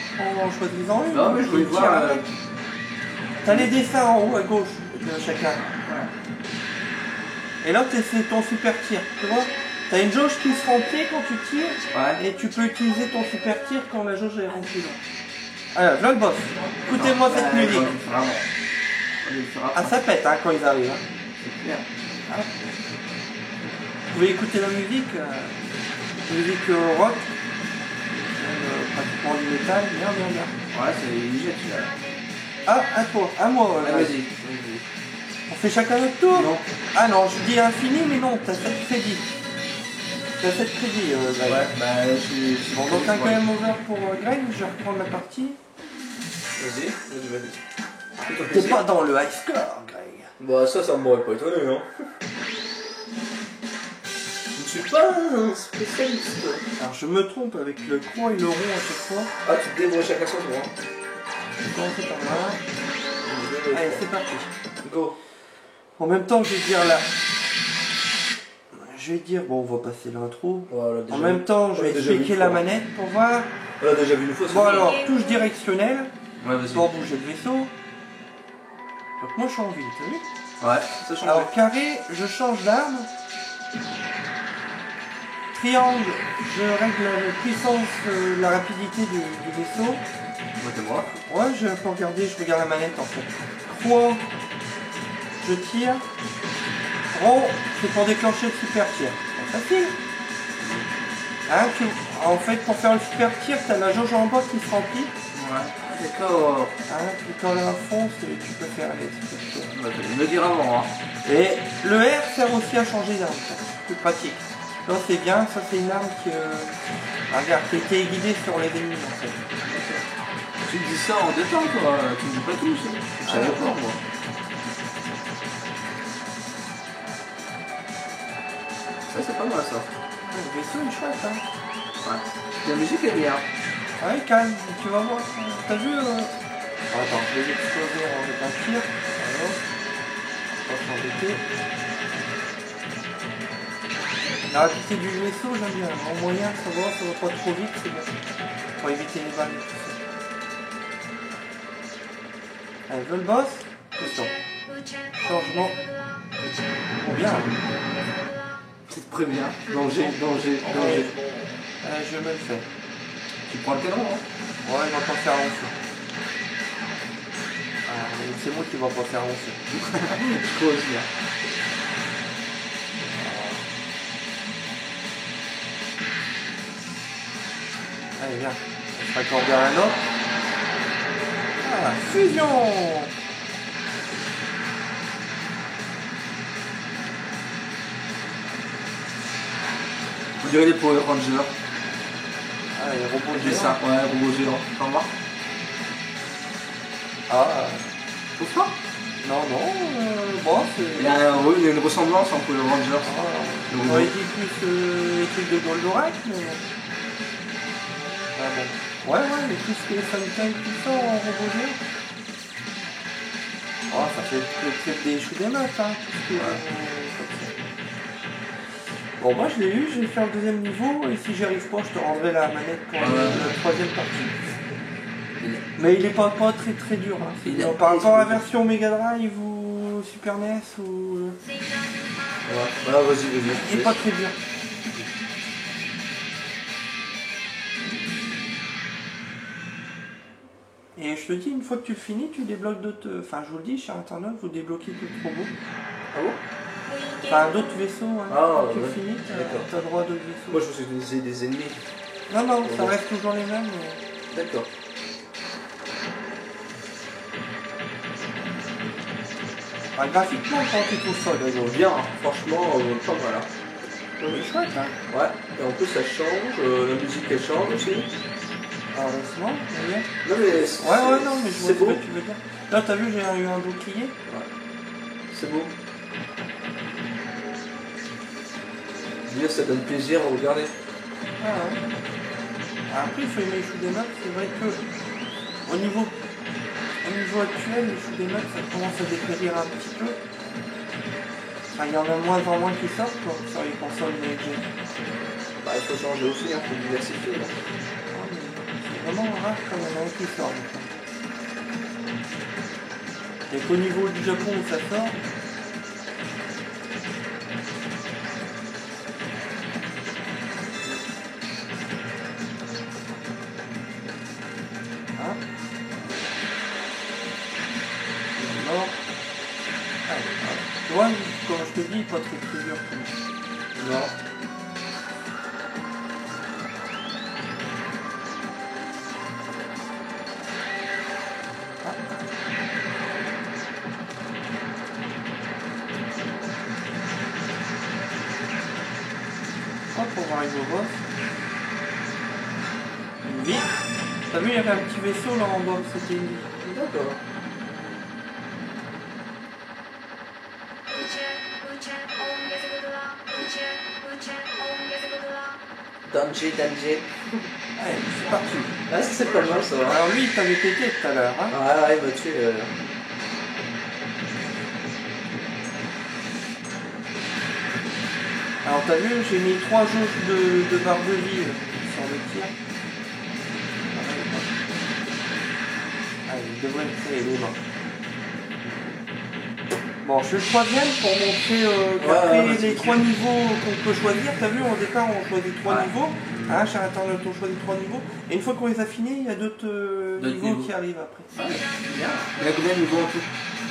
en choisissant une. Non, mais je voulais Tu tires voir. avec. T'as les dessins en haut à gauche de chacun. Ouais. Et là, c'est ton super tir, tu vois. T'as une jauge qui se remplit quand tu tires, Ouais. et tu peux utiliser ton super tir quand la jauge est remplie. Alors, là le boss. Écoutez-moi cette musique. Vraiment. On va le faire Ah, après. ça pète hein, quand ils arrivent. Hein. C'est clair. Vous pouvez écouter la musique, musique rock, pratiquement du métal, bien. Ouais, c'est léger, tu l'as. Ah, à toi, à moi. Ah, Vas-y. vas-y. On fait chacun notre tour. Non. Ah non, je dis infini, mais non, t'as 7 crédits. T'as 7 crédits, Greg. Ouais, bah je suis. Bon, donc un quand même over pour Greg, je vais reprendre la partie. Vas-y. T'es pas dans le high score, Greg. Bah ça m'aurait pas étonné, hein. Je ne suis pas un spécialiste. Alors je me trompe avec le croix et le rond à chaque fois. Ah, tu te débrouilles chacun son tour, hein. Je vais commencer par là. Allez, c'est parti. Go. En même temps, je vais dire là. Je vais dire, bon, on va passer l'intro. Voilà, déjà En même temps, je vais déjà vu expliquer une la fois. manette pour voir. On l'a déjà vu une fois. Bon alors, touche directionnelle Ouais, vas-y. pour bouger le vaisseau. Donc moi je suis en ville, t'as vu? Ouais, ça change. Alors carré, je change d'arme. Triangle, je règle la puissance, la rapidité du vaisseau. Ouais, t'es moi. Ouais, je peux regarder, je regarde la manette en fait. Croix, je tire. Rond, c'est pour déclencher le super tir. C'est facile. Hein, en fait, pour faire le super tir, t'as la jauge en bas qui se remplit. Ouais. D'accord. Hein, puis quand elle fonce, tu peux faire les super tirs. Bah, tu vas me le dire avant, hein. Et le R sert aussi à changer d'arme, c'est plus pratique. Là c'est bien, ça c'est une arme qui, regarde, qui était guidée sur les ennemis en fait. Tu me dis ça en détente, toi. Tu me dis pas tout, ça. Je savais pas, moi. Ça, c'est pas mal, ça. Ouais, le vaisseau il est chouette hein. Ouais. La musique est bien. Ouais, calme, tu vas voir. T'as vu Attends, je vais exploser avec un tir. Alors, pas s'embêter. La rapidité du vaisseau, j'aime bien. En moyen, ça va pas trop vite, c'est bien. Pour éviter les balles et tout ça. Allez, je le boss. Attention. Changement. Oh, bien. Tu te préviens. Danger. Je me le fais. Tu prends le canon, hein. Ouais, il va pas faire avancer. Ah, c'est moi qui va pas faire avancer. Je crois aussi, hein. Allez, viens. On se raccorde à un autre. Ah, fusion! On dirait des Power Rangers. Ah, les robots J'ai géants. ça. Ouais, robot géant. T'en vois? Ah, Pour toi? non, bon, c'est... Il y a une ressemblance entre les Rangers. On aurait dit plus les trucs de Goldorak, mais... Ah bon. Ouais, les plus que les Sunken, tout ça en robot géant. Oh, ça fait peut-être des choux des maths, hein. Tout ce qui est, comme ça. Bon, moi je l'ai eu, j'ai fait un deuxième niveau, et si j'y arrive pas, je te rendrai la manette pour la troisième partie. Mais il est pas très dur. Hein. Par rapport à la version Mega Drive ou Super NES ou... Ouais, vas-y. Il est pas très dur. Et je te dis, une fois que tu finis, tu débloques d'autres... Enfin, je vous le dis, sur Internet, vous débloquez d'autres robots. Ah bon? Enfin, d'autres vaisseaux, hein. Ah, Quand tu ouais. finis, D'accord. t'as droit à d'autres vaisseaux. Moi, je me suis utilisé des ennemis. Non, ça reste toujours les mêmes. Mais... D'accord. Enfin, graphiquement, quand tu trouves ça, d'ailleurs. Bien, franchement, pas mal. Hein. C'est chouette, hein. Ouais, et en plus, ça change. La musique, elle change aussi. Alors, laisse-moi, vous voyez. Non, mais Ouais, non, mais je vois c'est ce beau. que tu veux dire. Là, t'as vu, j'ai eu un bouclier. C'est beau. Dire, ça donne plaisir à regarder. Ah, ouais. Après, il faut aimer les shoot 'em up. C'est vrai que au niveau actuel, les shoot 'em up, ça commence à dépérir un petit peu. Enfin, il y en a moins en moins qui sortent quoi, sur les consoles next gen. Bah, il faut changer aussi, il faut diversifier. Là. Ah, mais vraiment rare quand il y en a un qui sort. Il n'y a qu'au niveau du Japon où ça sort. Ah. Alors, tu vois, comme je te dis, pas très dur. Non. Hop, on va arriver au boss. Une vie. T'as vu, il y avait un petit vaisseau là en bas, c'était une vie. D'accord. Danger. Allez, c'est parti. Ah, ça c'est pas mal ça. Hein. Alors lui, il t'avait pété tout à l'heure. Hein. Ouais, il m'a tué. Alors t'as vu, j'ai mis 3 jauges de barre de vie sur le tir. Allez, il devrait me créer les mains. Bon, je fais le troisième pour montrer qu'après les 3 niveaux qu'on peut choisir, t'as vu, au départ on choisit 3 niveaux. Hein, chez Internet on choisit 3 niveaux. Et une fois qu'on les a finis, il y a d'autres niveaux qui arrivent après. Bien. Il y a combien de niveaux en tout?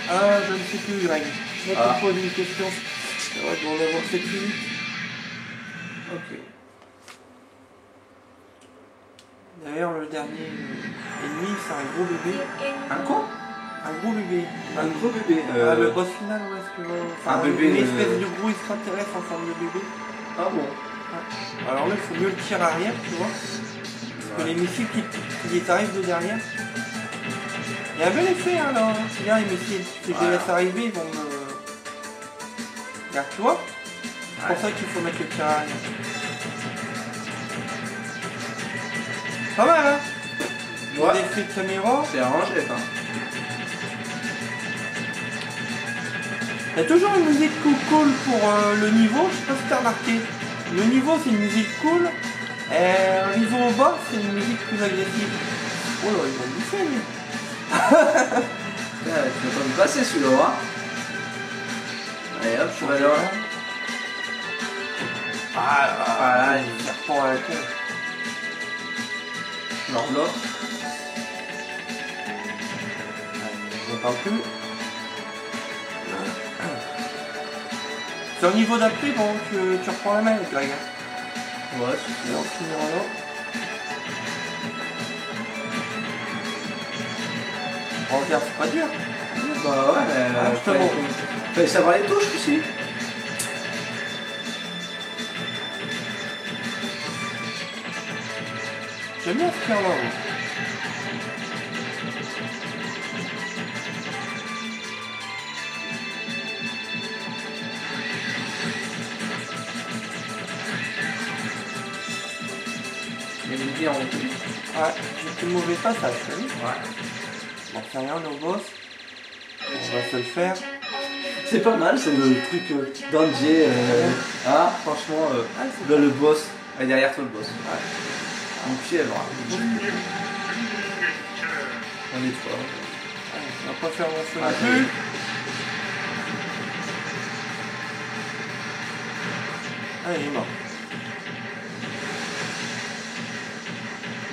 Ah, je ne sais plus, Greg. Je vais te poser une question. Ouais, on va avoir 7 minutes. Ok. D'ailleurs, le dernier ennemi, c'est un gros bébé. Un quoi? Un gros bébé. Un gros bébé. Ah, le boss final, ouais, est-ce que... Enfin, un bébé, une espèce de gros extraterrestre en forme de bébé. Ah bon? Ouais. Alors là, il faut mieux le tir arrière, tu vois. Parce que les missiles qui arrivent de derrière. Il y a un bel effet, hein, là. Regarde les missiles. Si je les laisse arriver, ils vont me... Regarde, tu vois? C'est pour ça qu'il faut mettre le tir arrière. Pas mal, hein? Ouais. L'effet de caméra. C'est arrangé, hein. Il y a toujours une musique cool pour le niveau, je sais pas si t'as remarqué. Le niveau c'est une musique cool, et le niveau au bas c'est une musique plus agressive. Oh là, ils vont bouffer lui. Tu vas pas me passer celui-là, hein. Allez hop, je vais là. Ah, il serpent à la con. L'enveloppe. On parle plus. C'est au niveau d'après, bon, tu reprends la main, Greg. Ouais, c'est Et on finira là. Oh, regarde, c'est pas dur. Bah ouais, mais justement. fallait savoir les touches aussi. J'aime bien ce tir là. Il y a une vie en plus. Ouais, j'ai fait le mauvais passage, t'as vu? Ouais. Bon, c'est rien, nos boss. On va se le faire. C'est pas mal, c'est le truc danger. Ah, franchement, là le boss. Et derrière toi le boss. Ouais. Une fièvre. On est trois. On va pas faire mon feu non Ah, plus. Ah, il est mort.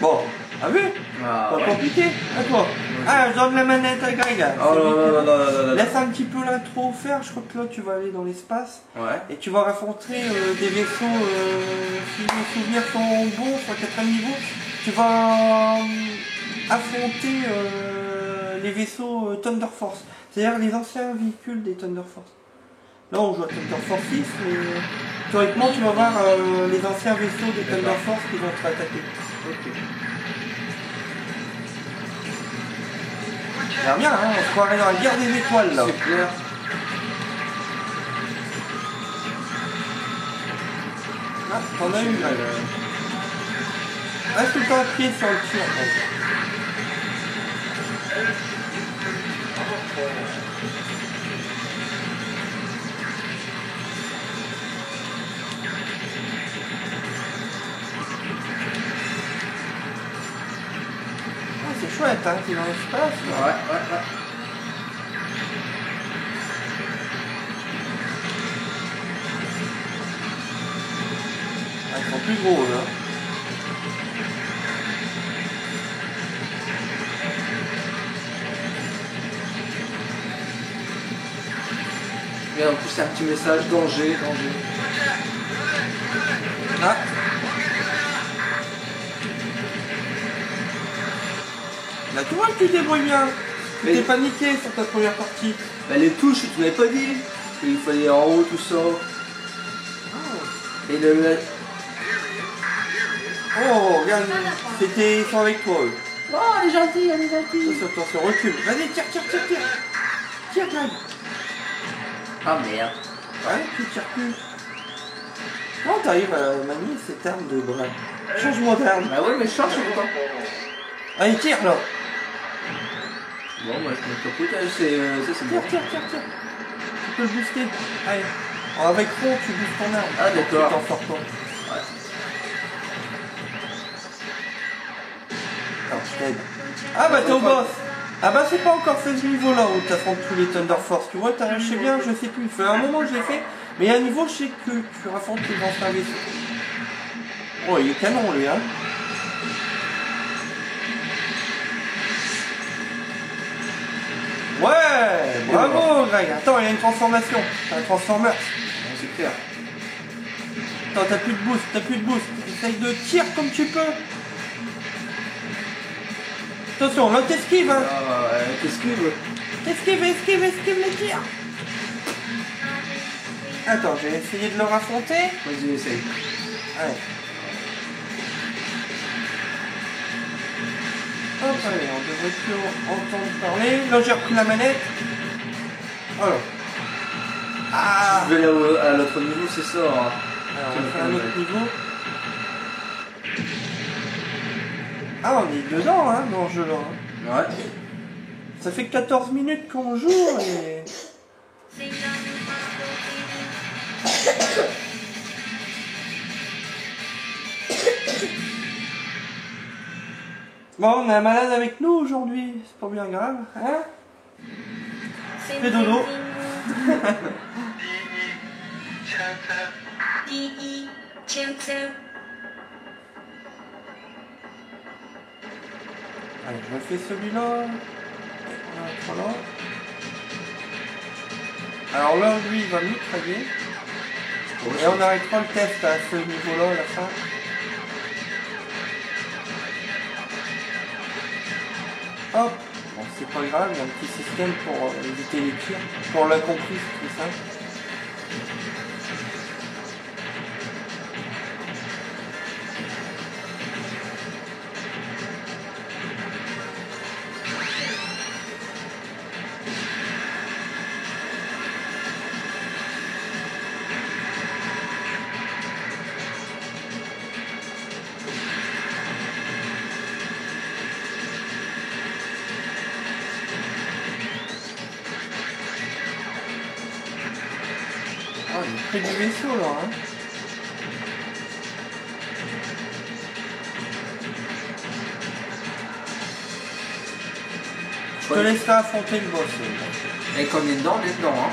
Bon, t'as vu? Ah, Pas ouais. compliqué, à toi. Ah, je donne la manette à Greg. Oh là là là là là là. Laisse un petit peu l'intro faire, je crois que là tu vas aller dans l'espace. Ouais. Et tu vas rencontrer des vaisseaux, si mes souvenirs sont bons, sur le 4ème niveau, tu vas affronter les vaisseaux Thunder Force, c'est-à-dire les anciens véhicules des Thunder Force. Là on joue à Thunder Force 6, mais théoriquement tu vas voir les anciens vaisseaux des Thunder Force qui vont te attaquer. Ok. C'est bien, hein, on se croirait dans la guerre des étoiles là. C'est clair. Ah, t'en as une, Greg. Reste tout le temps appuyé sur le tir. c'est chouette, hein, c'est dans l'espace. Ouais. Ah, ils sont plus gros, là. Et en plus, c'est un petit message danger. Ah. Là, tu vois que tu te débrouilles bien. Mais- T'es paniqué sur ta première partie. Bah, les touches, tu m'avais pas dit. Il fallait en haut, tout ça. Et Oh, regarde, ils sont avec toi, eux. Oh, elle est gentille. Attention, recule. Vas-y, tire. Tire, Greg. Ah merde. Ouais, tu tires plus. Comment t'arrives à manier cette arme de bras? Change-moi d'arme. Bah ouais, mais je change pourtant. Allez, tire, là. Bon, moi je me capote, c'est bon. Tire. Tu peux le booster. Allez. Avec fond, tu boostes ton arme. Ah, d'accord. Tu t'en sors pas. Ouais. Alors, je t'aide. Ah bah t'es au boss. Ah bah c'est pas encore fait ce niveau là où t'affrontes tous les Thunder Force. Tu vois, je sais bien, je sais plus. Il fait un moment que je l'ai fait. Mais il y a un niveau, je sais que tu affrontes les anciens vaisseaux. Oh, il est canon lui, hein. Ouais, bravo Greg. Attends, il y a une transformation. C'est un Transformers. Bon, c'est clair. Attends, t'as plus de boost. Essaye de tirer comme tu peux. Attention, là t'esquives, hein. Ah, t'esquives. Esquive les tirs. Attends, j'ai essayé de le raffronter. Vas-y, essaye. Allez. Hop, allez, on devrait plus entendre parler. Là, j'ai repris la manette. Voilà. Ah. Je vais aller à l'autre niveau, c'est ça. Hein. Alors, on va faire un autre niveau. Ah, on est dedans, hein, dans ce jeu-là. Hein. Ouais. Ça fait 14 minutes qu'on joue et... Bon, on a un malade avec nous aujourd'hui, c'est pas bien grave, hein? Fais dodo. Allez, je refais celui-là. Voilà. Alors là, lui, il va mitrailler. Et on arrêtera le test à ce niveau-là, à la fin. Hop. Bon, c'est pas grave, il y a un petit système pour éviter les tirs. Pour l'a compris, c'est tout simple. Ah, il est près du vaisseau là, hein. Je te laisserai affronter le boss. Et quand on est dedans, hein.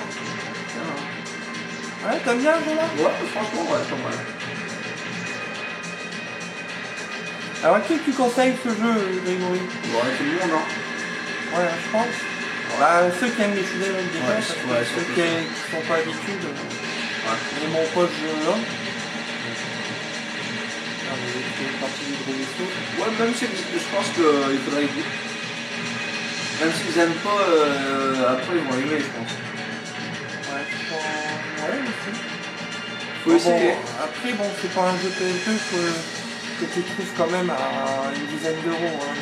Ouais, t'aimes bien ce jeu-là? Ouais, franchement, ouais, pas mal. Alors à qui tu conseilles ce jeu, Grégory? Ouais, tout le monde, hein. Ouais, je pense. Bah, ceux qui aiment les shoot'em up déjà, Ouais, parce que ouais, ceux surtout qui ça. sont pas habitués, Ouais. et mon pote jeu-là. Ah, mais c'est une partie du gros vaisseau. Ouais, même si je pense qu'il faudrait aider. Même s'ils aiment pas, après ils vont aimer, je pense. Ouais, je pense... Ouais, aussi. Faut essayer. Bon, après, bon, c'est pas un jeu PvP que tu trouves quand même à une dizaine d'euros. Hein.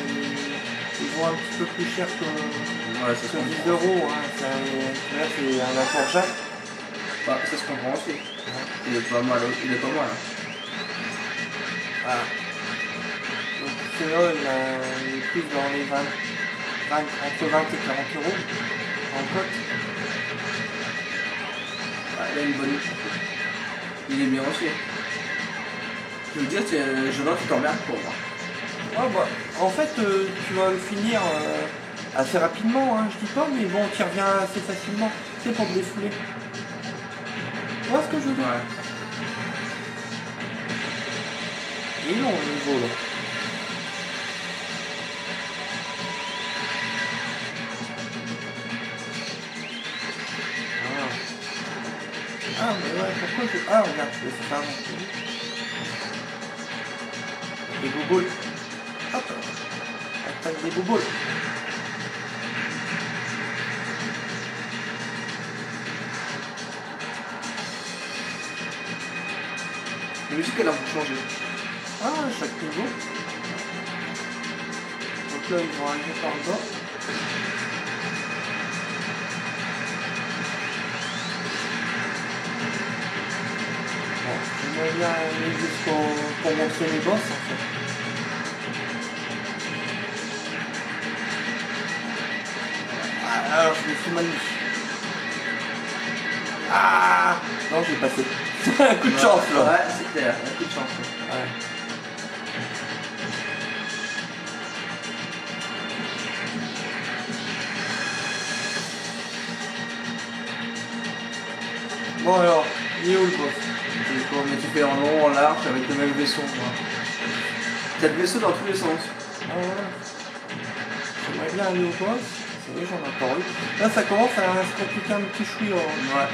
Ils vont un petit peu plus cher que Ouais, ça se 10 comprend. euros. Hein. Là, c'est un apport Jacques. Bah, ça se comprend aussi. Il est pas mal, il est pas mal. Hein. Voilà. Donc celui-là, il est plus dans les 20, entre 20 et 40 euros en cote. Ouais, il a une bonne. Il est bien aussi. Je veux dire, c'est un jeu là qui t'emmerde pour moi. Ouais, bah, En fait, tu vas le finir assez rapidement, hein, je dis pas, mais bon, tu y reviens assez facilement. C'est pour te défouler. Tu vois ce que je veux dire? Ouais. Il est long le niveau là. Ah mais ouais, pourquoi je... Ah regarde, je vais faire ça. Des bouboules. Hop. Attaque des bouboules. La musique, elle a beaucoup changé. Ah, chaque niveau. Donc là, ils vont arriver par le bas. Bon, j'aimerais bien aller pour montrer les boss en fait. Ah, alors je me suis mal mis. Ah non, j'ai passé. Un coup de chance là. Ouais, c'est clair, un coup de chance. Ouais. Bon alors, il est où le boss? Mais tu fais en long, en large, avec le même vaisseau. T'as le vaisseau dans tous les sens. Ah ouais. J'aimerais bien aller au boss. C'est vrai, j'en ai encore eu. Là, ça commence à se compliquer un petit chouïa. Ouais.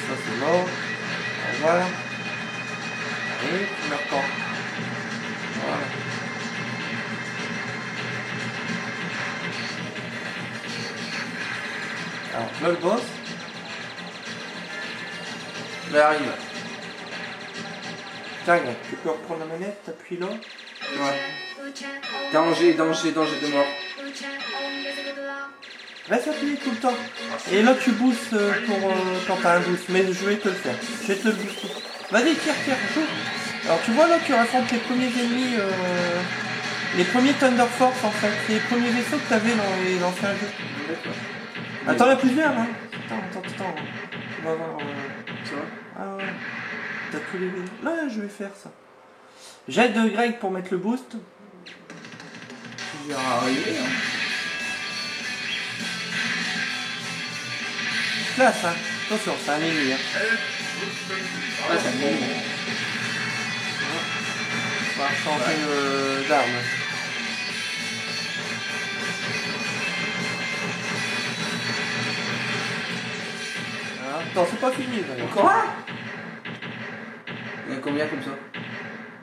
Ça, c'est mort. Voilà. Et tu meurs pas. Voilà. Alors, là, le boss. Là, arrive. Tiens, regarde, tu peux reprendre la manette, t'appuies là. Ouais. Danger de mort. Reste appuyé tout le temps. Et là, tu boostes quand t'as un boost. Mais je vais te le faire. Je vais te le booster. Vas-y, tire, joue. Alors, tu vois là, tu affrontes les premiers ennemis, les premiers Thunder Force en fait. Les premiers vaisseaux que t'avais dans les anciens jeux. D'accord. Attends, il y en a plusieurs, hein. Attends. Tu vas voir. Tu vois? Ah ouais. T'as tous les vaisseaux. Là, je vais faire ça. J'aide Greg pour mettre le boost. Tu verras arriver. Hein. Classe, hein. Attention, c'est un ennemi, hein. Ouais, c'est bon. On va changer d'arme. Voilà. Attends, c'est pas fini. Là. Encore un? Il y en a combien comme ça?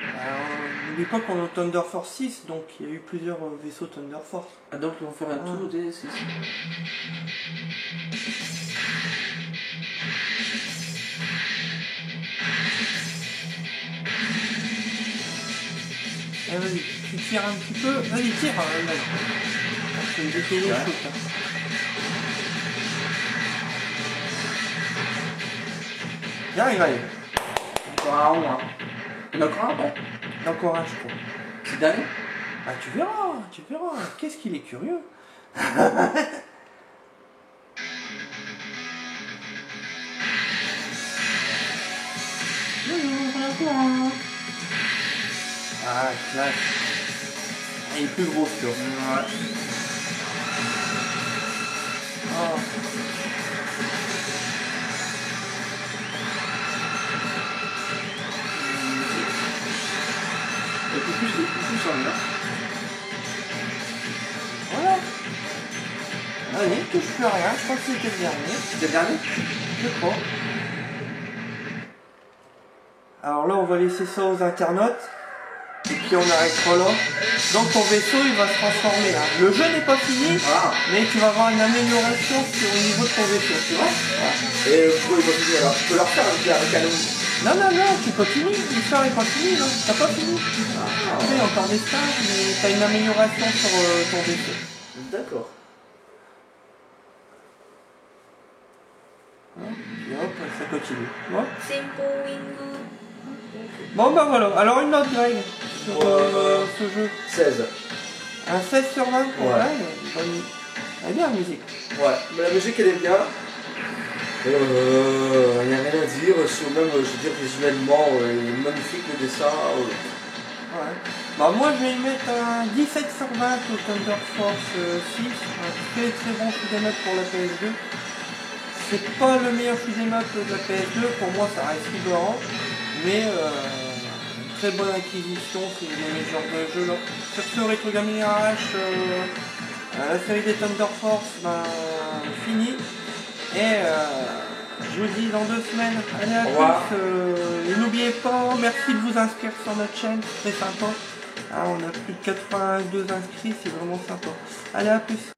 Alors, n'oublie pas qu'on est au Thunder Force 6, donc il y a eu plusieurs vaisseaux Thunder Force. Ah, donc ils vont faire un tour des 6. Eh, vas-y, tu tires un petit peu. Vas-y, tire. Je vais essayer les choses. Là. Viens, il arrive. Encore un en moins. Il y en a encore un après? Il y en a encore un, je crois. C'est le dernier? Ah, tu verras. Qu'est-ce qu'il est curieux. Ah, classe. Ah, il est plus gros, ce Ouais. Oh. Et puis plus en là. Voilà. Allez, touche plus à rien. Je crois que c'était le dernier. C'était le dernier? Je crois. Alors là, on va laisser ça aux internautes. Et puis on arrêtera là. Donc ton vaisseau, il va se transformer. Hein. Le jeu n'est pas fini, mais tu vas avoir une amélioration au niveau de ton vaisseau. Tu vois? Et pourquoi il va finir alors? Tu peux leur faire un canon. Non, tu continues. L'histoire est pas finie. Là. T'as pas fini. Tu sais, encore des stages, mais t'as une amélioration sur ton vaisseau. D'accord. Et hop, ça continue. Tu vois? Bon bah voilà, alors une note Greg sur ce jeu. 16. Un 16 sur 20 pour Ouais. Greg. Elle est bien la musique. Ouais, mais la musique elle est bien. Il n'y a rien à dire sur même, je veux dire, visuellement, il est magnifique le dessin. Ouais. Bah moi je vais lui mettre un 17 sur 20 au Thunder Force 6, un très très bon shoot'em up pour la PS2. C'est pas le meilleur shoot'em up de la PS2, pour moi ça reste rigorant, mais une très bonne acquisition si vous aimez ce genre de jeu là. Sur ce Retro Gaming RH, la série des Thunder Force, fini. Et je vous dis dans 2 semaines. Allez à tous. Et n'oubliez pas, merci de vous inscrire sur notre chaîne, c'est très sympa. Ah, on a plus de 82 inscrits, c'est vraiment sympa. Allez à plus.